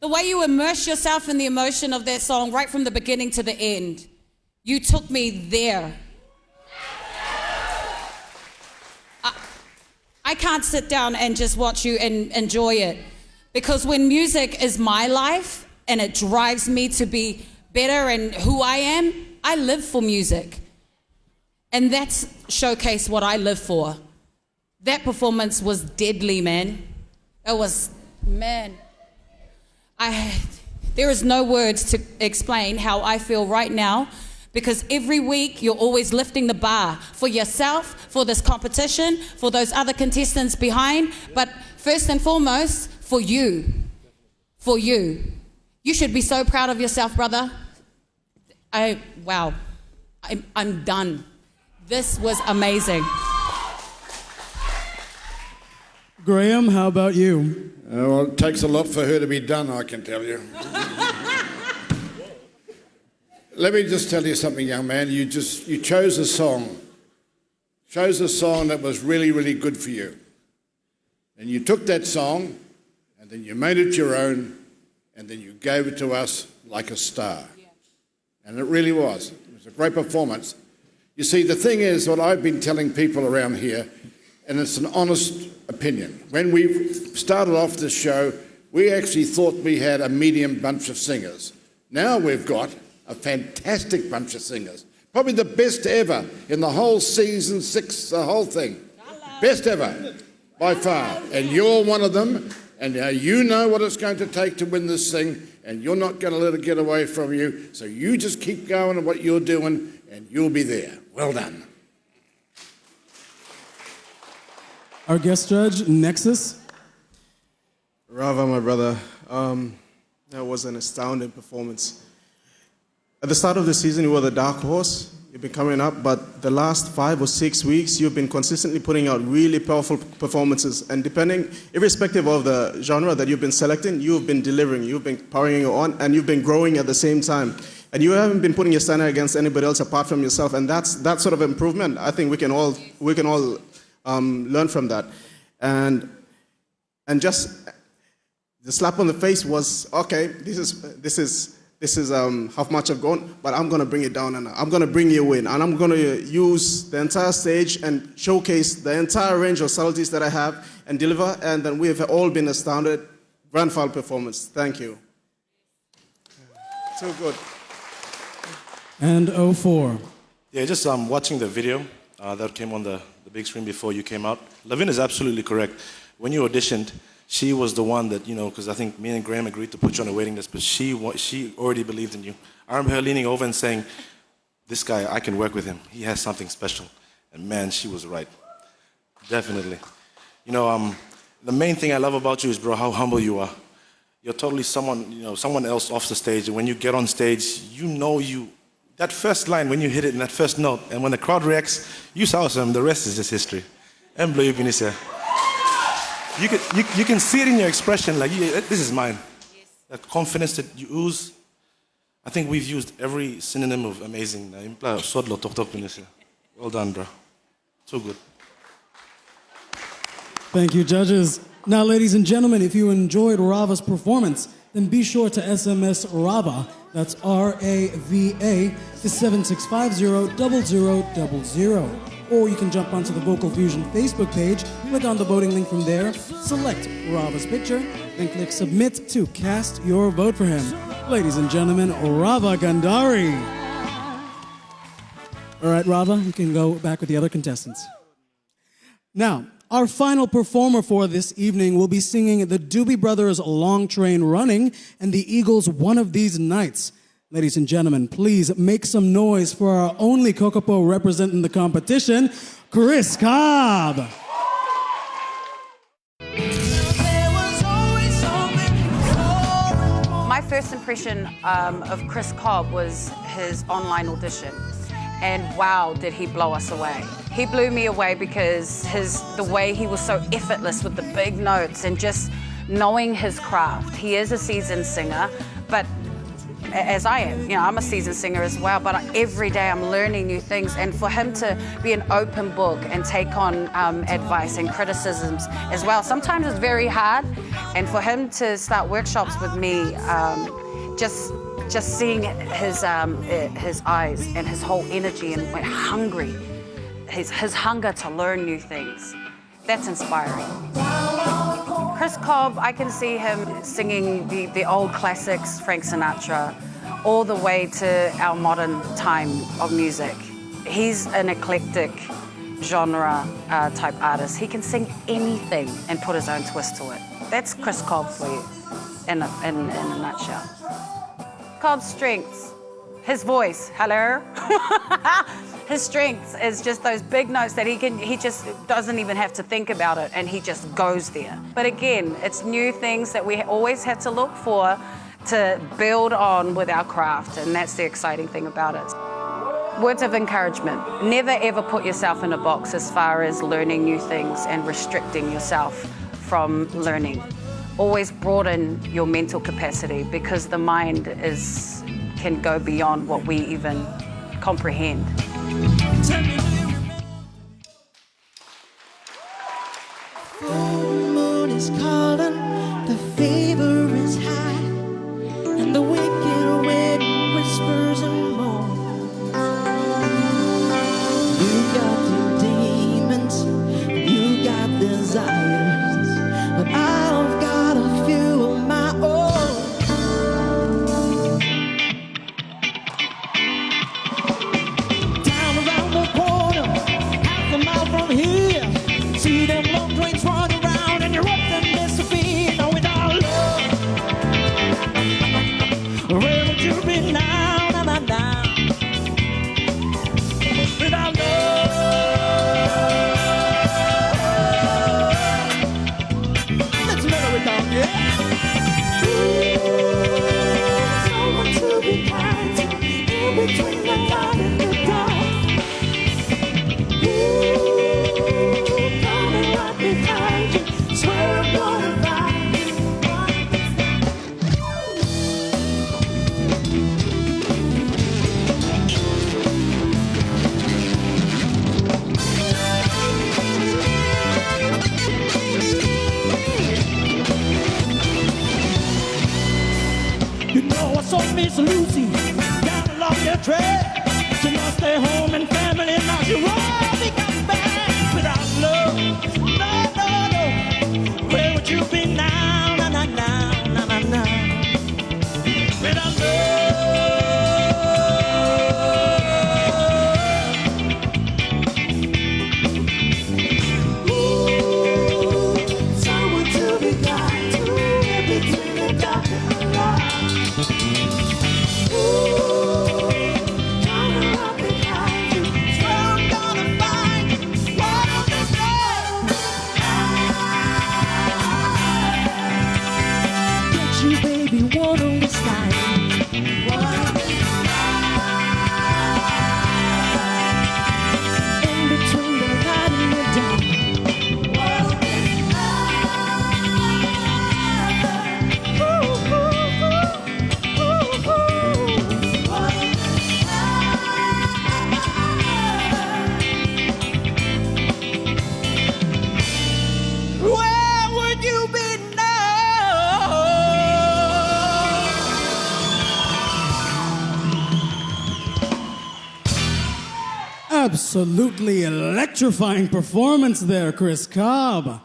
The way you immerse yourself in the emotion of that song right from the beginning to the end. You took me there. I can't sit down and just watch you and enjoy it. Because when music is my life and it drives me to be better and who I am, I live for music. And that's showcase what I live for. That performance was deadly, man. It was, man. There is no words to explain how I feel right now, because every week you're always lifting the bar for yourself, for this competition, for those other contestants behind, but first and foremost, for you. For you. You should be so proud of yourself, brother. Wow. I'm done. This was amazing. Graham, how about you? Well, it takes a lot for her to be done, I can tell you. Let me just tell you something, young man. You chose a song. Chose a song that was really, really good for you. And you took that song, and then you made it your own, and then you gave it to us like a star. And it really was. It was a great performance. You see, the thing is, what I've been telling people around here, and it's an honest opinion. When we started off this show, we actually thought we had a medium bunch of singers. Now we've got a fantastic bunch of singers. Probably the best ever in the whole season 6, the whole thing. Best ever, by far. And you're one of them, and you know what it's going to take to win this thing, and you're not going to let it get away from you. So you just keep going on what you're doing, and you'll be there. Well done. Our guest judge, Nexus. Rava, my brother, that was an astounding performance. At the start of the season, you were the dark horse. You've been coming up, but the last 5 or 6 weeks, you've been consistently putting out really powerful performances. And irrespective of the genre that you've been selecting, you've been delivering, you've been powering it on, and you've been growing at the same time. And you haven't been putting your standard against anybody else apart from yourself. And that sort of improvement, I think we can all learn from that. And just the slap on the face was, okay, this is how much I've gone, but I'm going to bring it down and I'm going to bring you in. And I'm going to use the entire stage and showcase the entire range of subtleties that I have and deliver. And then we have all been astounded. Grand final performance. Thank you. So good. And 04. Yeah, just watching the video that came on the big screen before you came out. Lavin is absolutely correct. When you auditioned, she was the one that, because I think me and Graham agreed to put you on a waiting list, but she already believed in you. I remember her leaning over and saying, this guy, I can work with him. He has something special. And man, she was right. Definitely. The main thing I love about you is, bro, how humble you are. You're totally someone else off the stage. And when you get on stage, that first line, when you hit it in that first note, and when the crowd reacts, you saw some, the rest is just history. And blow you can see it in your expression, like, this is mine. Yes. That confidence that you ooze, I think we've used every synonym of amazing. Well done, bro. So good. Thank you, judges. Now, ladies and gentlemen, if you enjoyed Rava's performance, then be sure to SMS Rava, that's R-A-V-A, to 7650-0000. Or you can jump onto the Vocal Fusion Facebook page, click on the voting link from there, select Rava's picture, then click Submit to cast your vote for him. Ladies and gentlemen, Rava Gandhari. All right, Rava, you can go back with the other contestants. Now, our final performer for this evening will be singing the Doobie Brothers' Long Train Running and the Eagles' One of These Nights. Ladies and gentlemen, please make some noise for our only Kokopo representing the competition, Chris Cobb. My first impression of Chris Cobb was his online audition. And wow, did he blow us away. He blew me away because the way he was so effortless with the big notes and just knowing his craft. He is a seasoned singer, but as I am, I'm a seasoned singer as well, but every day I'm learning new things. And for him to be an open book and take on advice and criticisms as well, sometimes it's very hard. And for him to start workshops with me, just seeing his eyes and his whole energy and hungry, his hunger to learn new things, that's inspiring. Chris Cobb, I can see him singing the old classics, Frank Sinatra, all the way to our modern time of music. He's an eclectic genre type artist. He can sing anything and put his own twist to it. That's Chris Cobb for you in a nutshell. Cobb's strengths, his voice, hello. His strengths is just those big notes that he just doesn't even have to think about it and he just goes there. But again, it's new things that we always have to look for to build on with our craft, and that's the exciting thing about it. Words of encouragement. Never ever put yourself in a box as far as learning new things and restricting yourself from learning. Always broaden your mental capacity because the mind can go beyond what we even comprehend. Full moon is calling, the fever is high, and the wicked wind whispers and moans. You got your demons, you got desires, but I've got a few of my own. Down around the corner, half a mile from here, see them long trains run around and you're up and disappear. Now without love, where would you be now, now, now, now? Without love, let's mellow it down, yeah? Someone to be kind to, in between the light and the dark. Coming right behind you, swear I'm gonna find you. You know I saw Miss Lucy down along your trail. She must stay home and family, now she won't be coming back without love. No, no, no. Where would you be now, now, now, now, now, now, now? Without love. Ooh, someone to be kind to, in between the dark and the light. Ooh, Absolutely electrifying performance there, Chris Cobb.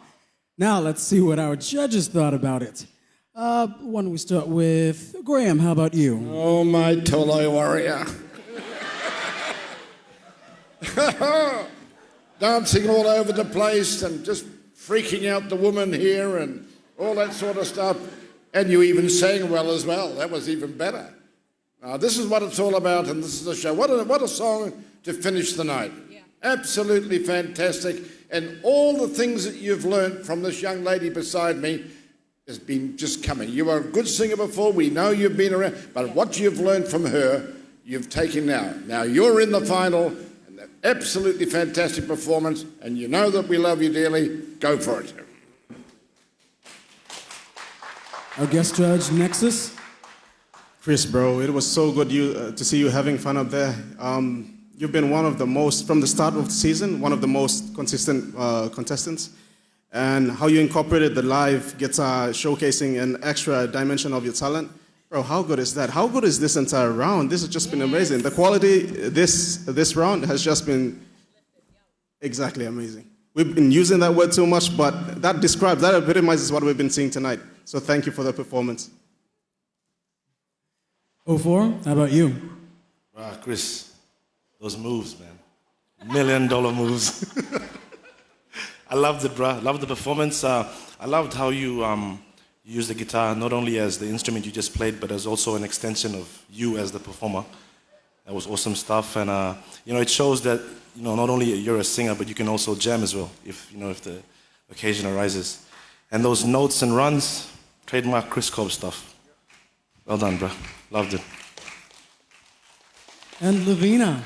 Now let's see what our judges thought about it. Why don't we start with Graham? How about you? Oh, my Tolo warrior. Dancing all over the place and just freaking out the woman here and all that sort of stuff. And you even sang well as well. That was even better. This is what it's all about, and this is the show. What a song to finish the night. Yeah. Absolutely fantastic. And all the things that you've learned from this young lady beside me has been just coming. You were a good singer before. We know you've been around. But what you've learned from her, you've taken now. Now you're in the final. And an absolutely fantastic performance. And you know that we love you dearly. Go for it. Our guest judge, Nexus. Chris, bro, it was so good to see you having fun up there. You've been one of the most, from the start of the season, one of the most consistent contestants. And how you incorporated the live guitar, showcasing an extra dimension of your talent. Bro, how good is that? How good is this entire round? This has just been amazing. The quality this round has just been exactly amazing. We've been using that word too much, but that epitomizes what we've been seeing tonight. So thank you for the performance. 04, how about you? Chris, those moves, man. $1 million moves. I loved it, bro. Loved the performance. I loved how you used the guitar not only as the instrument you just played, but as also an extension of you as the performer. That was awesome stuff, and it shows that not only you're a singer, but you can also jam as well if the occasion arises. And those notes and runs, trademark Chris Cobb stuff. Well done, bro. Loved it. And Lavina.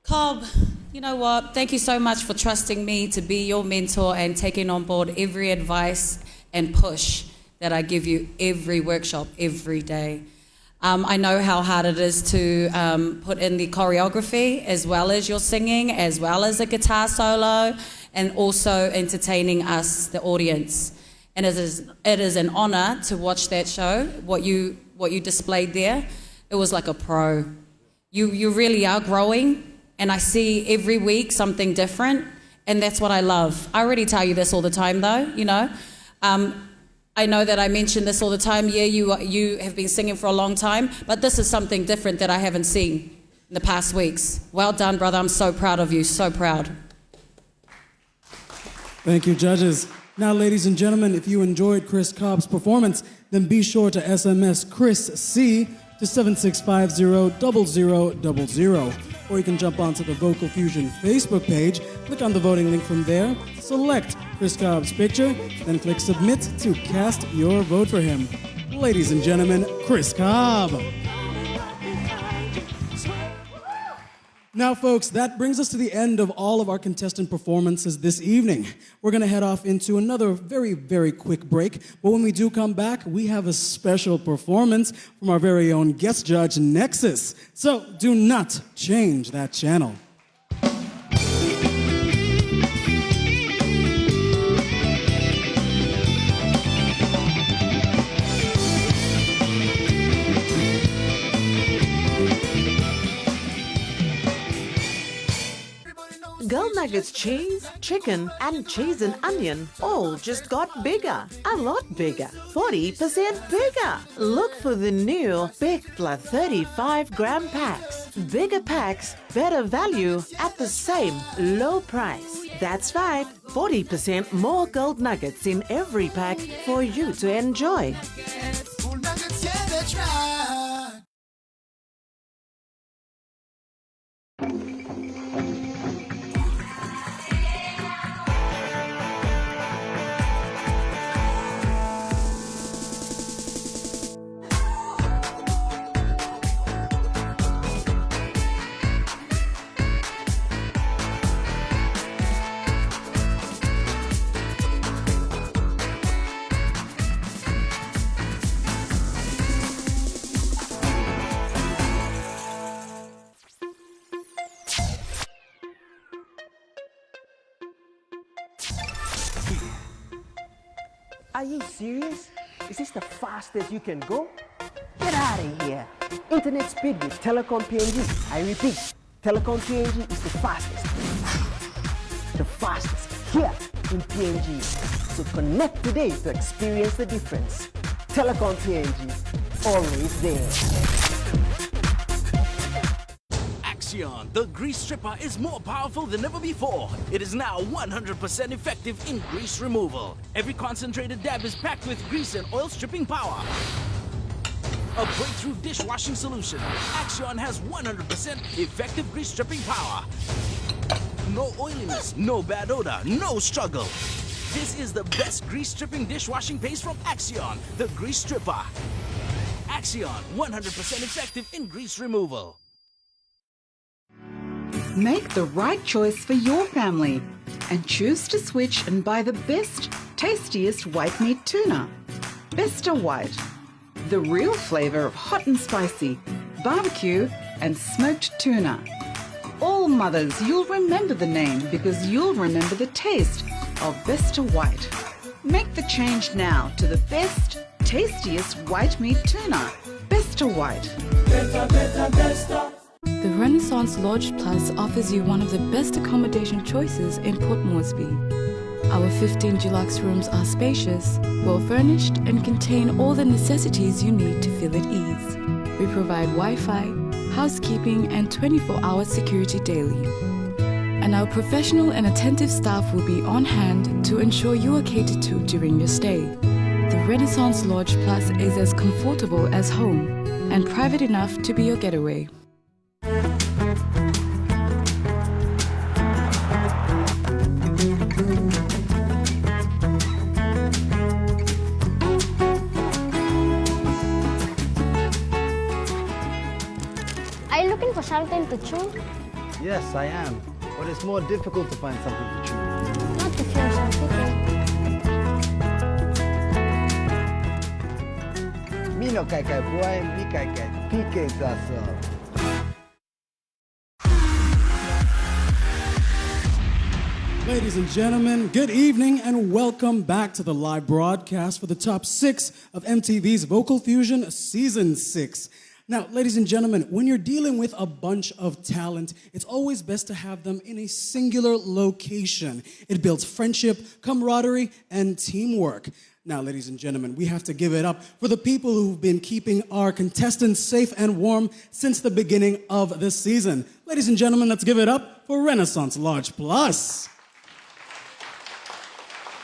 Cobb, you know what? Thank you so much for trusting me to be your mentor and taking on board every advice and push that I give you every workshop, every day. I know how hard it is to put in the choreography as well as your singing, as well as a guitar solo, and also entertaining us, the audience. And it is an honor to watch that show, what you displayed there. It was like a pro. You really are growing, and I see every week something different, and that's what I love. I already tell you this all the time, though, I know that I mention this all the time. Yeah, you have been singing for a long time, but this is something different that I haven't seen in the past weeks. Well done, brother. I'm so proud of you, so proud. Thank you, judges. Now, ladies and gentlemen, if you enjoyed Chris Cobb's performance, then be sure to SMS Chris C to 7650-0000. Or you can jump onto the Vocal Fusion Facebook page, click on the voting link from there, select Chris Cobb's picture, then click Submit to cast your vote for him. Ladies and gentlemen, Chris Cobb. Now, folks, that brings us to the end of all of our contestant performances this evening. We're going to head off into another very, very quick break. But when we do come back, we have a special performance from our very own guest judge, Nexus. So do not change that channel. Girl Nuggets cheese, chicken, and cheese and onion all just got bigger. A lot bigger. 40% bigger. Look for the new Big Plus 35-gram packs. Bigger packs, better value at the same low price. That's right. 40% more gold nuggets in every pack for you to enjoy. Are you serious? Is this the fastest you can go? Get out of here. Internet speed with Telecom PNG. I repeat, Telecom PNG is the fastest. The fastest here in PNG. So connect today to experience the difference. Telecom PNG, always there. Axion, the grease stripper, is more powerful than ever before. It is now 100% effective in grease removal. Every concentrated dab is packed with grease and oil stripping power. A breakthrough dishwashing solution. Axion has 100% effective grease stripping power. No oiliness, no bad odor, no struggle. This is the best grease stripping dishwashing paste from Axion, the grease stripper. Axion, 100% effective in grease removal. Make the right choice for your family and choose to switch and buy the best, tastiest white meat tuna. Besta White, the real flavor of hot and spicy, barbecue and smoked tuna. All mothers, you'll remember the name because you'll remember the taste of Besta White. Make the change now to the best, tastiest white meat tuna. Besta White. Besta, besta, besta. The Renaissance Lodge Plus offers you one of the best accommodation choices in Port Moresby. Our 15 deluxe rooms are spacious, well furnished, and contain all the necessities you need to feel at ease. We provide Wi-Fi, housekeeping, and 24-hour security daily. And our professional and attentive staff will be on hand to ensure you are catered to during your stay. The Renaissance Lodge Plus is as comfortable as home and private enough to be your getaway. Are you looking for something to chew? Yes, I am. But it's more difficult to find something to chew. Not if you're sensitive. Me no kai kai boy, me kai kai PK gasa. Ladies and gentlemen, good evening and welcome back to the live broadcast for the top 6 of MTV's Vocal Fusion Season 6. Now, ladies and gentlemen, when you're dealing with a bunch of talent, it's always best to have them in a singular location. It builds friendship, camaraderie, and teamwork. Now, ladies and gentlemen, we have to give it up for the people who've been keeping our contestants safe and warm since the beginning of the season. Ladies and gentlemen, let's give it up for Renaissance Lodge Plus.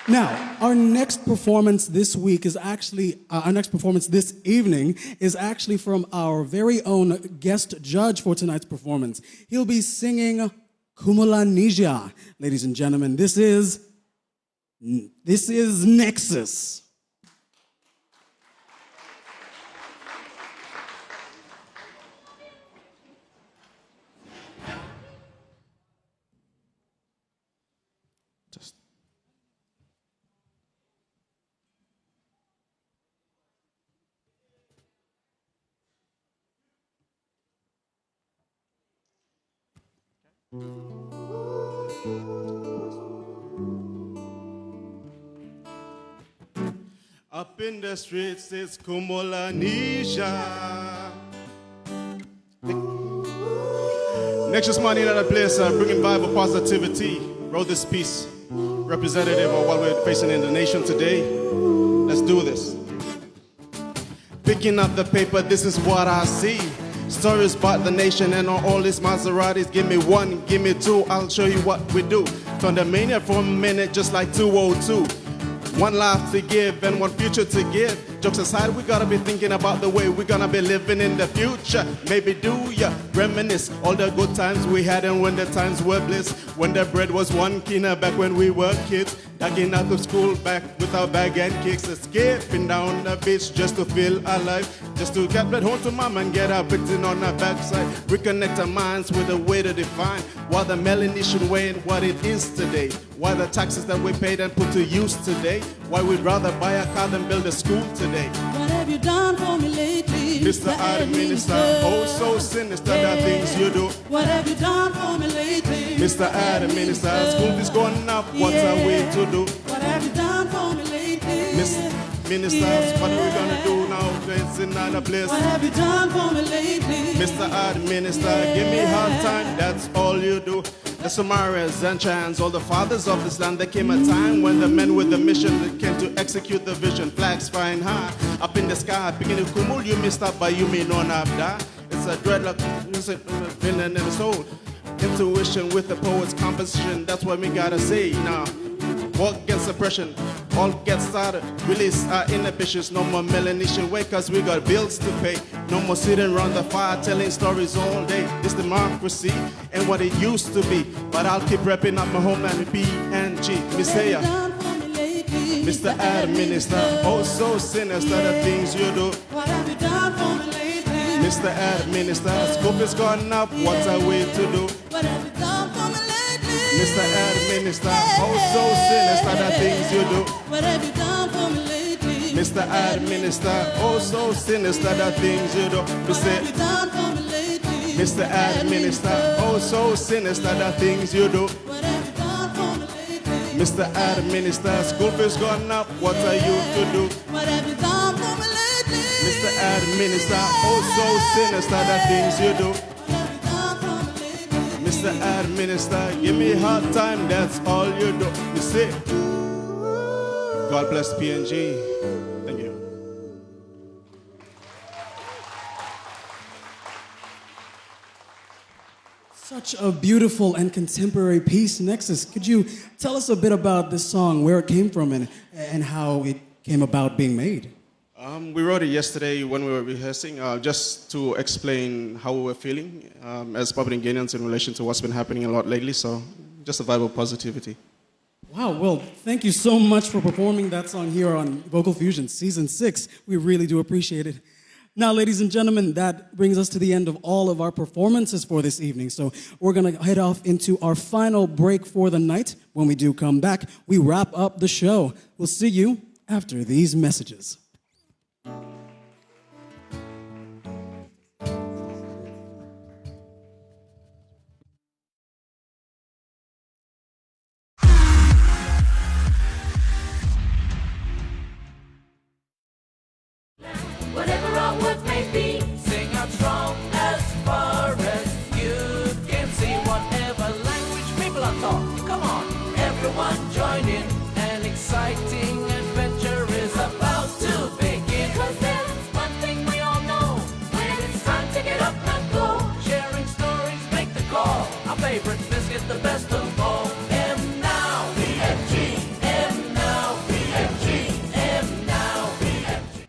Now, our next performance this week is actually, this evening is actually from our very own guest judge for tonight's performance. He'll be singing Kumulanija. Ladies and gentlemen, this is Nexus. Up in the streets, it's Kumulanija. Nexus Money in that place, bringing Bible positivity. Wrote this piece, representative of what we're facing in the nation today. Let's do this. Picking up the paper, this is what I see. Stories about the nation and all these Maseratis. Give me one, give me two, I'll show you what we do. Turn the mania for a minute, just like 202. One life to give and one future to give. Jokes aside, we gotta be thinking about the way we're gonna be living in the future. Maybe do ya reminisce all the good times we had and when the times were bliss. When the bread was one kina back when we were kids. Ducking out of school back with our bag and kicks. Escaping down the beach just to feel alive. Just to get back home to mom and get our picking on our backside. Reconnect our minds with a way to define why the Melanesian way and what it is today. Why the taxes that we paid and put to use today. Why we'd rather buy a car than build a school today. What have you done for me lately, Mr. Administrator? Oh, so sinister, the things you do. What have you done for me lately, Mr. Administrator? School is going up, what are we to do? What have you done for me lately, Ministers, what are we gonna do now? it's another place. What have you done for me lately? Mr. Administrator, give me hard time, that's all you do. The Samaritans and Chans, all the fathers of this land, there came a time when the men with the mission came to execute the vision. Flags flying high, up in the sky, beginning to kumul, you missed up, but you may not have that. It's a dreadlock, it's a villain in the soul. Intuition with the poet's composition, that's what we gotta say now. What gets suppression? All get started. Release our inhibitions. No more Melanesian way, cause we got bills to pay. No more sitting around the fire telling stories all day. It's democracy and what it used to be. But I'll keep repping up my homeland with PNG. Messiah, Mr. Administrator, oh so sinister the things you do. What have you done for me lately? Mr. Administrator, scope is gone up, what's our way to do? What have you done for me lately? Mr. Administrator, oh so sinister the things you do. What have you done for me lately? Mr. Administrator, oh so sinister the things you do. Mr. Administrator, oh so sinister the things you do. Mr. Administrator, school fees gone up, what are you to do? What have you done for me lately? Mr. Administrator, oh so sinister the things you do. Mr. Administrator, give me a hard time, that's all you do. You see? God bless PNG. Thank you. Such a beautiful and contemporary piece, Nexus. Could you tell us a bit about this song, where it came from, and how it came about being made? We wrote it yesterday when we were rehearsing, just to explain how we were feeling as Papua-New-Guineans in relation to what's been happening a lot lately, so just a vibe of positivity. Wow, well, thank you so much for performing that song here on Vocal Fusion Season 6. We really do appreciate it. Now, ladies and gentlemen, that brings us to the end of all of our performances for this evening. So we're going to head off into our final break for the night. When we do come back, we wrap up the show. We'll see you after these messages. Whatever our work may be, sing out strong as far as you can see. Whatever language people are talking, come on, everyone join in. An exciting adventure is about to begin. 'Cause there's one thing we all know, when it's time to get up and go. Sharing stories make the call, our favorite biscuit the best of all. M now, BFG, M now, BFG, M now, BFG.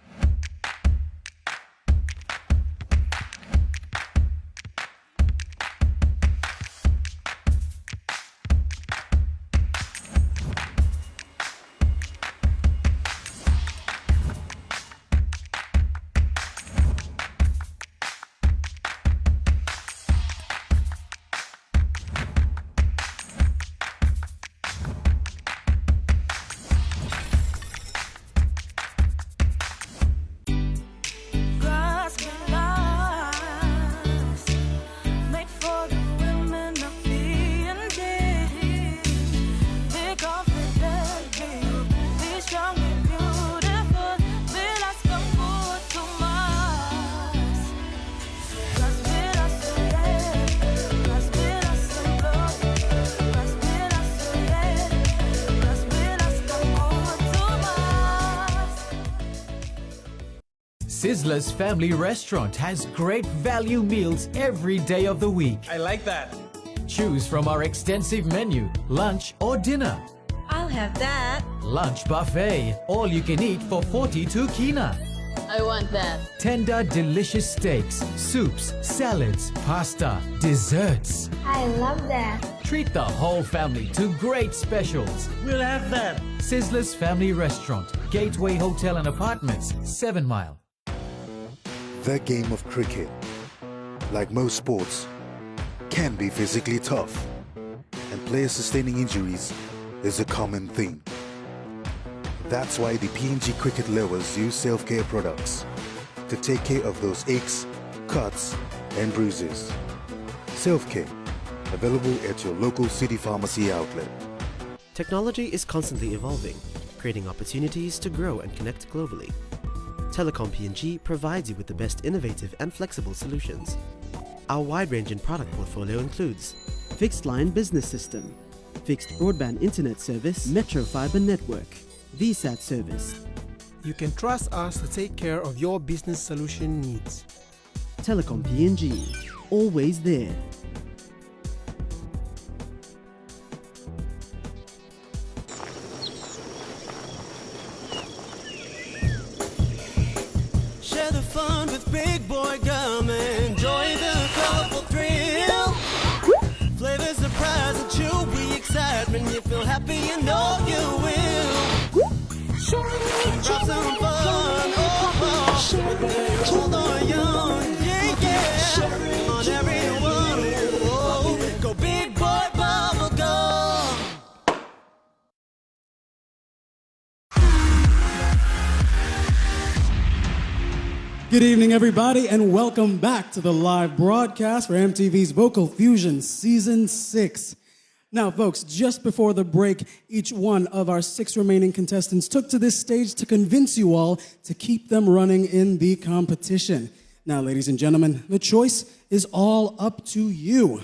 Sizzler's Family Restaurant has great value meals every day of the week. I like that. Choose from our extensive menu, lunch or dinner. I'll have that. Lunch buffet, all you can eat for 42 kina. I want that. Tender, delicious steaks, soups, salads, pasta, desserts. I love that. Treat the whole family to great specials. We'll have that. Sizzler's Family Restaurant, Gateway Hotel and Apartments, 7 Mile. The game of cricket, like most sports, can be physically tough, and players sustaining injuries is a common thing. That's why the PNG cricket lovers use self-care products to take care of those aches, cuts, and bruises. Self-care, available at your local city pharmacy outlet. Technology is constantly evolving, creating opportunities to grow and connect globally. Telecom PNG provides you with the best innovative and flexible solutions. Our wide-ranging product portfolio includes fixed line business system, fixed broadband internet service, Metro Fiber network, VSAT service. You can trust us to take care of your business solution needs. Telecom PNG, always there. Share the fun with Big Boy Gum and enjoy the colorful thrill. Flavor, surprise, and chewy excitement. You feel happy, you know you will. Drop some fun, old or young, yeah. On everyone, oh, go Big Boy Bubble Gum. Good evening, everybody, and welcome back to the live broadcast for MTV's Vocal Fusion Season 6. Now, folks, just before the break, each one of our 6 remaining contestants took to this stage to convince you all to keep them running in the competition. Now, ladies and gentlemen, the choice is all up to you.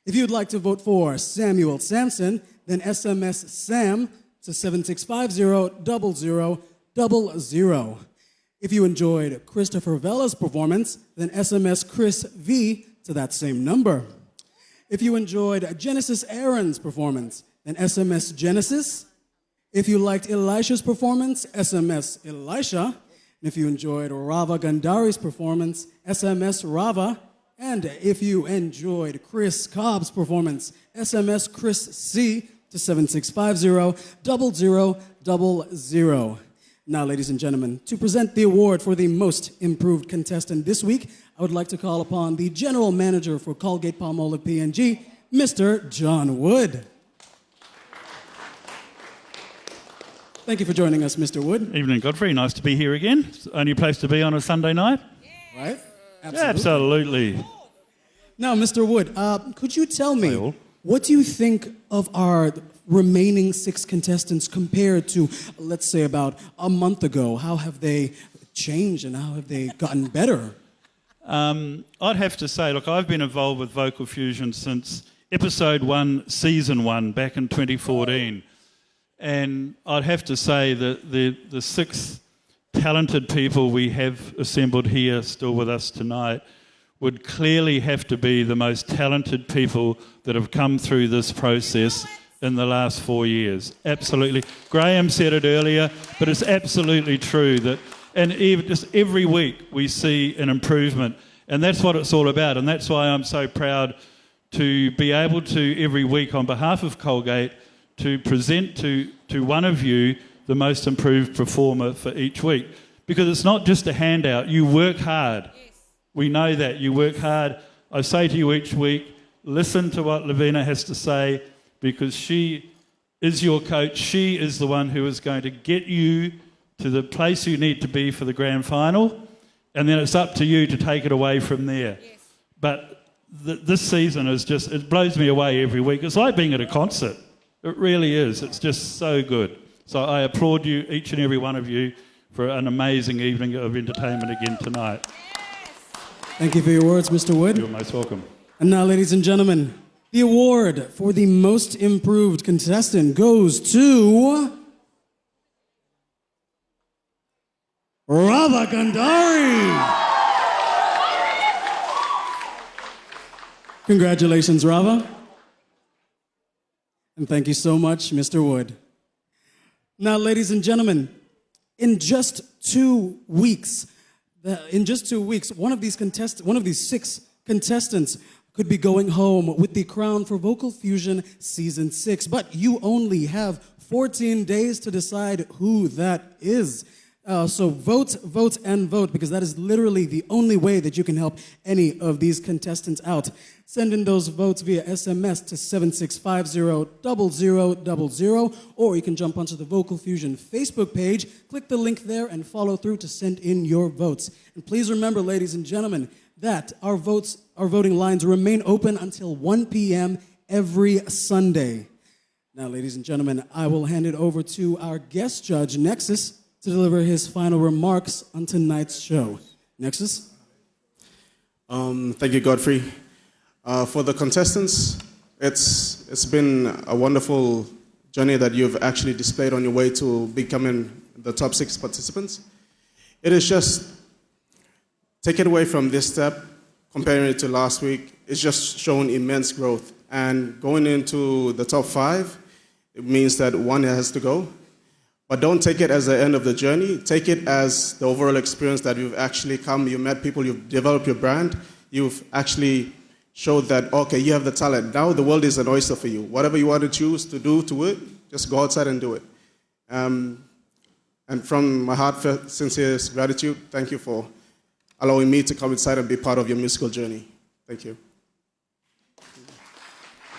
If you'd like to vote for Samuel Sampson, then SMS SAM to 7650-0000. If you enjoyed Christopher Vella's performance, then SMS Chris V to that same number. If you enjoyed Genesis Aaron's performance, then SMS Genesis. If you liked Elisha's performance, SMS Elisha. And if you enjoyed Rava Gandhari's performance, SMS Rava. And if you enjoyed Chris Cobb's performance, SMS Chris C to 7650-0000. Now, ladies and gentlemen, to present the award for the most improved contestant this week, I would like to call upon the General Manager for Colgate-Palmolive PNG, Mr. John Wood. Thank you for joining us, Mr. Wood. Evening, Godfrey. Nice to be here again. It's the only place to be on a Sunday night. Right? Absolutely. Absolutely. Now, Mr. Wood, could you tell me, what do you think of our remaining 6 contestants compared to, let's say, about a month ago? How have they changed and how have they gotten better? I'd have to say, look, I've been involved with Vocal Fusion since episode 1, season 1, back in 2014. And I'd have to say that the 6 talented people we have assembled here still with us tonight would clearly have to be the most talented people that have come through this process in the last 4 years. Absolutely. Graham said it earlier, but it's absolutely true that, and even just every week we see an improvement, and that's what it's all about, and that's why I'm so proud to be able to, every week on behalf of Colgate, to present to one of you the most improved performer for each week. Because it's not just a handout, you work hard. Yes. We know that, you work hard. I say to you each week, listen to what Lavina has to say, because she is your coach. She is the one who is going to get you to the place you need to be for the grand final, and then it's up to you to take it away from there. Yes. But this season is just, it blows me away every week. It's like being at a concert. It really is. It's just so good. So I applaud you, each and every one of you, for an amazing evening of entertainment again tonight. Thank you for your words, Mr. Wood. You're most welcome. And now, ladies and gentlemen, the award for the most improved contestant goes to Rava Gandhari. Congratulations, Rava. And thank you so much, Mr. Wood. Now, ladies and gentlemen, in just 2 weeks, one of these 6 contestants could be going home with the crown for Vocal Fusion Season 6. But you only have 14 days to decide who that is. So vote, vote, and vote, because that is literally the only way that you can help any of these contestants out. Send in those votes via SMS to 7650-0000, or you can jump onto the Vocal Fusion Facebook page, click the link there, and follow through to send in your votes. And please remember, ladies and gentlemen, that our voting lines remain open until 1 p.m. every Sunday. Now, ladies and gentlemen, I will hand it over to our guest judge, Nexus, to deliver his final remarks on tonight's show. Nexus? Thank you, Godfrey. For the contestants, it's been a wonderful journey that you've actually displayed on your way to becoming the top 6 participants. It is just, take it away from this step, comparing it to last week, it's just shown immense growth. And going into the top 5, it means that one has to go. But don't take it as the end of the journey. Take it as the overall experience that you've actually come, you met people, you've developed your brand, you've actually showed that, okay, you have the talent. Now the world is an oyster for you. Whatever you want to choose to do to it, just go outside and do it. And from my heart, sincere gratitude, thank you for allowing me to come inside and be part of your musical journey. Thank you.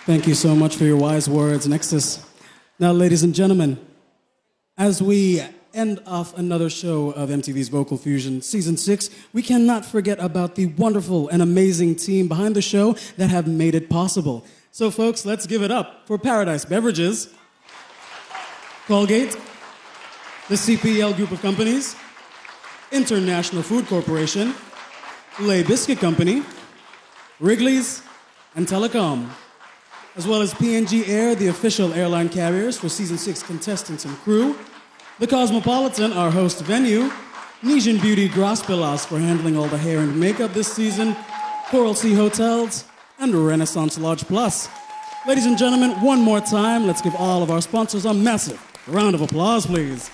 Thank you so much for your wise words, Nexus. Now, ladies and gentlemen, as we end off another show of MTV's Vocal Fusion Season 6, we cannot forget about the wonderful and amazing team behind the show that have made it possible. So, folks, let's give it up for Paradise Beverages, Colgate, the CPL Group of Companies, International Food Corporation, Lay Biscuit Company, Wrigley's, and Telecom, as well as PNG Air, the official airline carriers for Season 6 contestants and crew, the Cosmopolitan, our host venue, Nijin Beauty Graspilas for handling all the hair and makeup this season, Coral Sea Hotels, and Renaissance Lodge Plus. Ladies and gentlemen, one more time, let's give all of our sponsors a massive round of applause, please.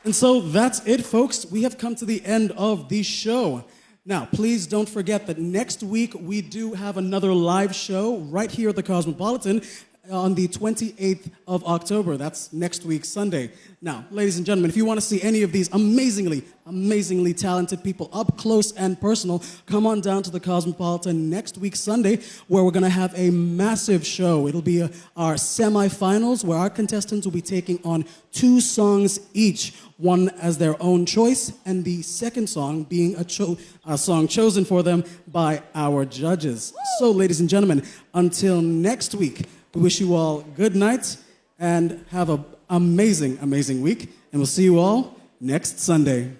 And so that's it, folks. We have come to the end of the show. Now, please don't forget that next week we do have another live show right here at the Cosmopolitan on the 28th of October. That's next week, Sunday. Now, ladies and gentlemen, if you want to see any of these amazingly talented people up close and personal, come on down to the Cosmopolitan next week, Sunday, where we're going to have a massive show. It'll be our semifinals, where our contestants will be taking on 2 songs each, one as their own choice, and the second song being a song chosen for them by our judges. So, ladies and gentlemen, until next week, we wish you all good night and have an amazing week. And we'll see you all next Sunday.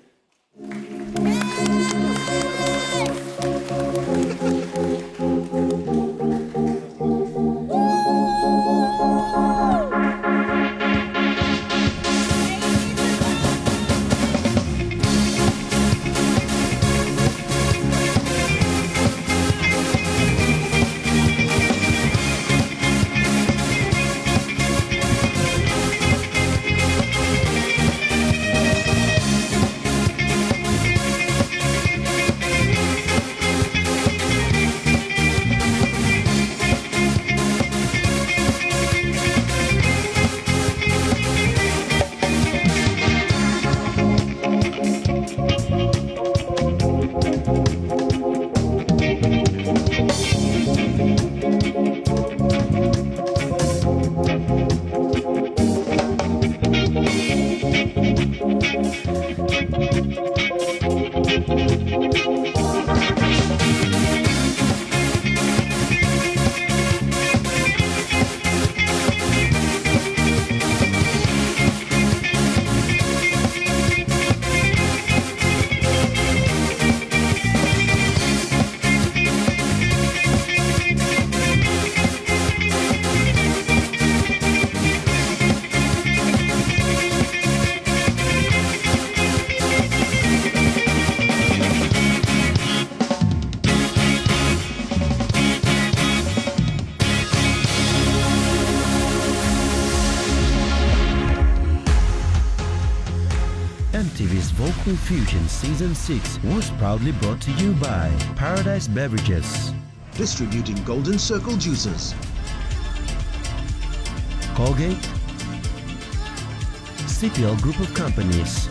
MTV's Vocal Fusion Season 6 was proudly brought to you by Paradise Beverages, distributing Golden Circle juices, Colgate, CPL Group of Companies,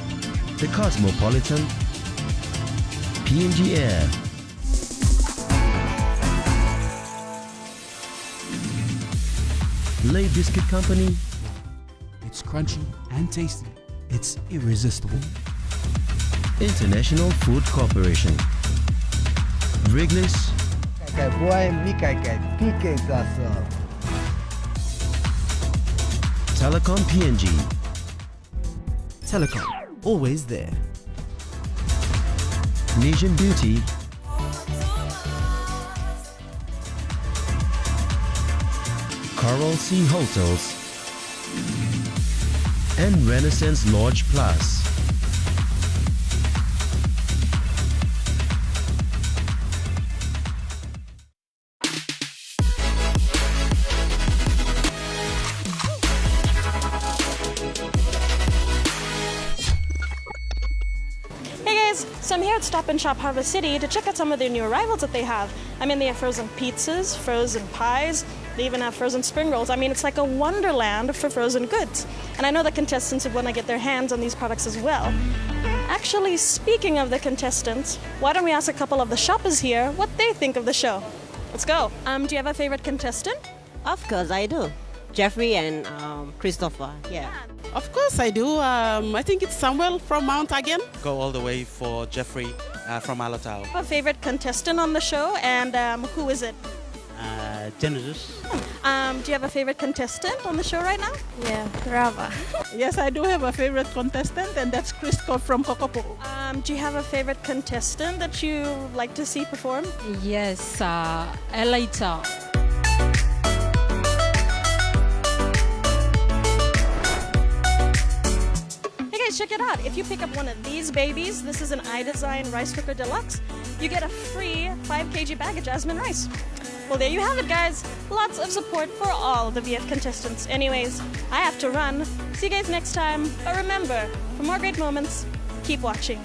the Cosmopolitan, PNG Air, Lay Biscuit Company. It's crunchy and tasty. It's irresistible. International Food Corporation, Wrigley's, Telecom PNG. Telecom, always there. Nation Beauty. Coral Sea Hotels. And Renaissance Lodge Plus. So I'm here at Stop and Shop Harvest City to check out some of their new arrivals that they have. I mean, they have frozen pizzas, frozen pies, they even have frozen spring rolls. I mean, it's like a wonderland for frozen goods. And I know the contestants would want to get their hands on these products as well. Actually, speaking of the contestants, why don't we ask a couple of the shoppers here what they think of the show? Let's go. Do you have a favorite contestant? Of course I do. Jeffrey and Christopher, yeah. Of course I do. I think it's Samuel from Mount again. Go all the way for Jeffrey from Alotau. A favorite contestant on the show, and who is it? Genesis. Do you have a favorite contestant on the show right now? Yeah, Rava. Yes, I do have a favorite contestant, and that's Christopher from Kokopo. Do you have a favorite contestant that you like to see perform? Yes, Elita. Check it out. If you pick up one of these babies, this is an iDesign Rice Cooker Deluxe, you get a free 5 kg bag of jasmine rice. Well, there you have it, guys. Lots of support for all the VF contestants. Anyways, I have to run. See you guys next time. But remember, for more great moments, keep watching.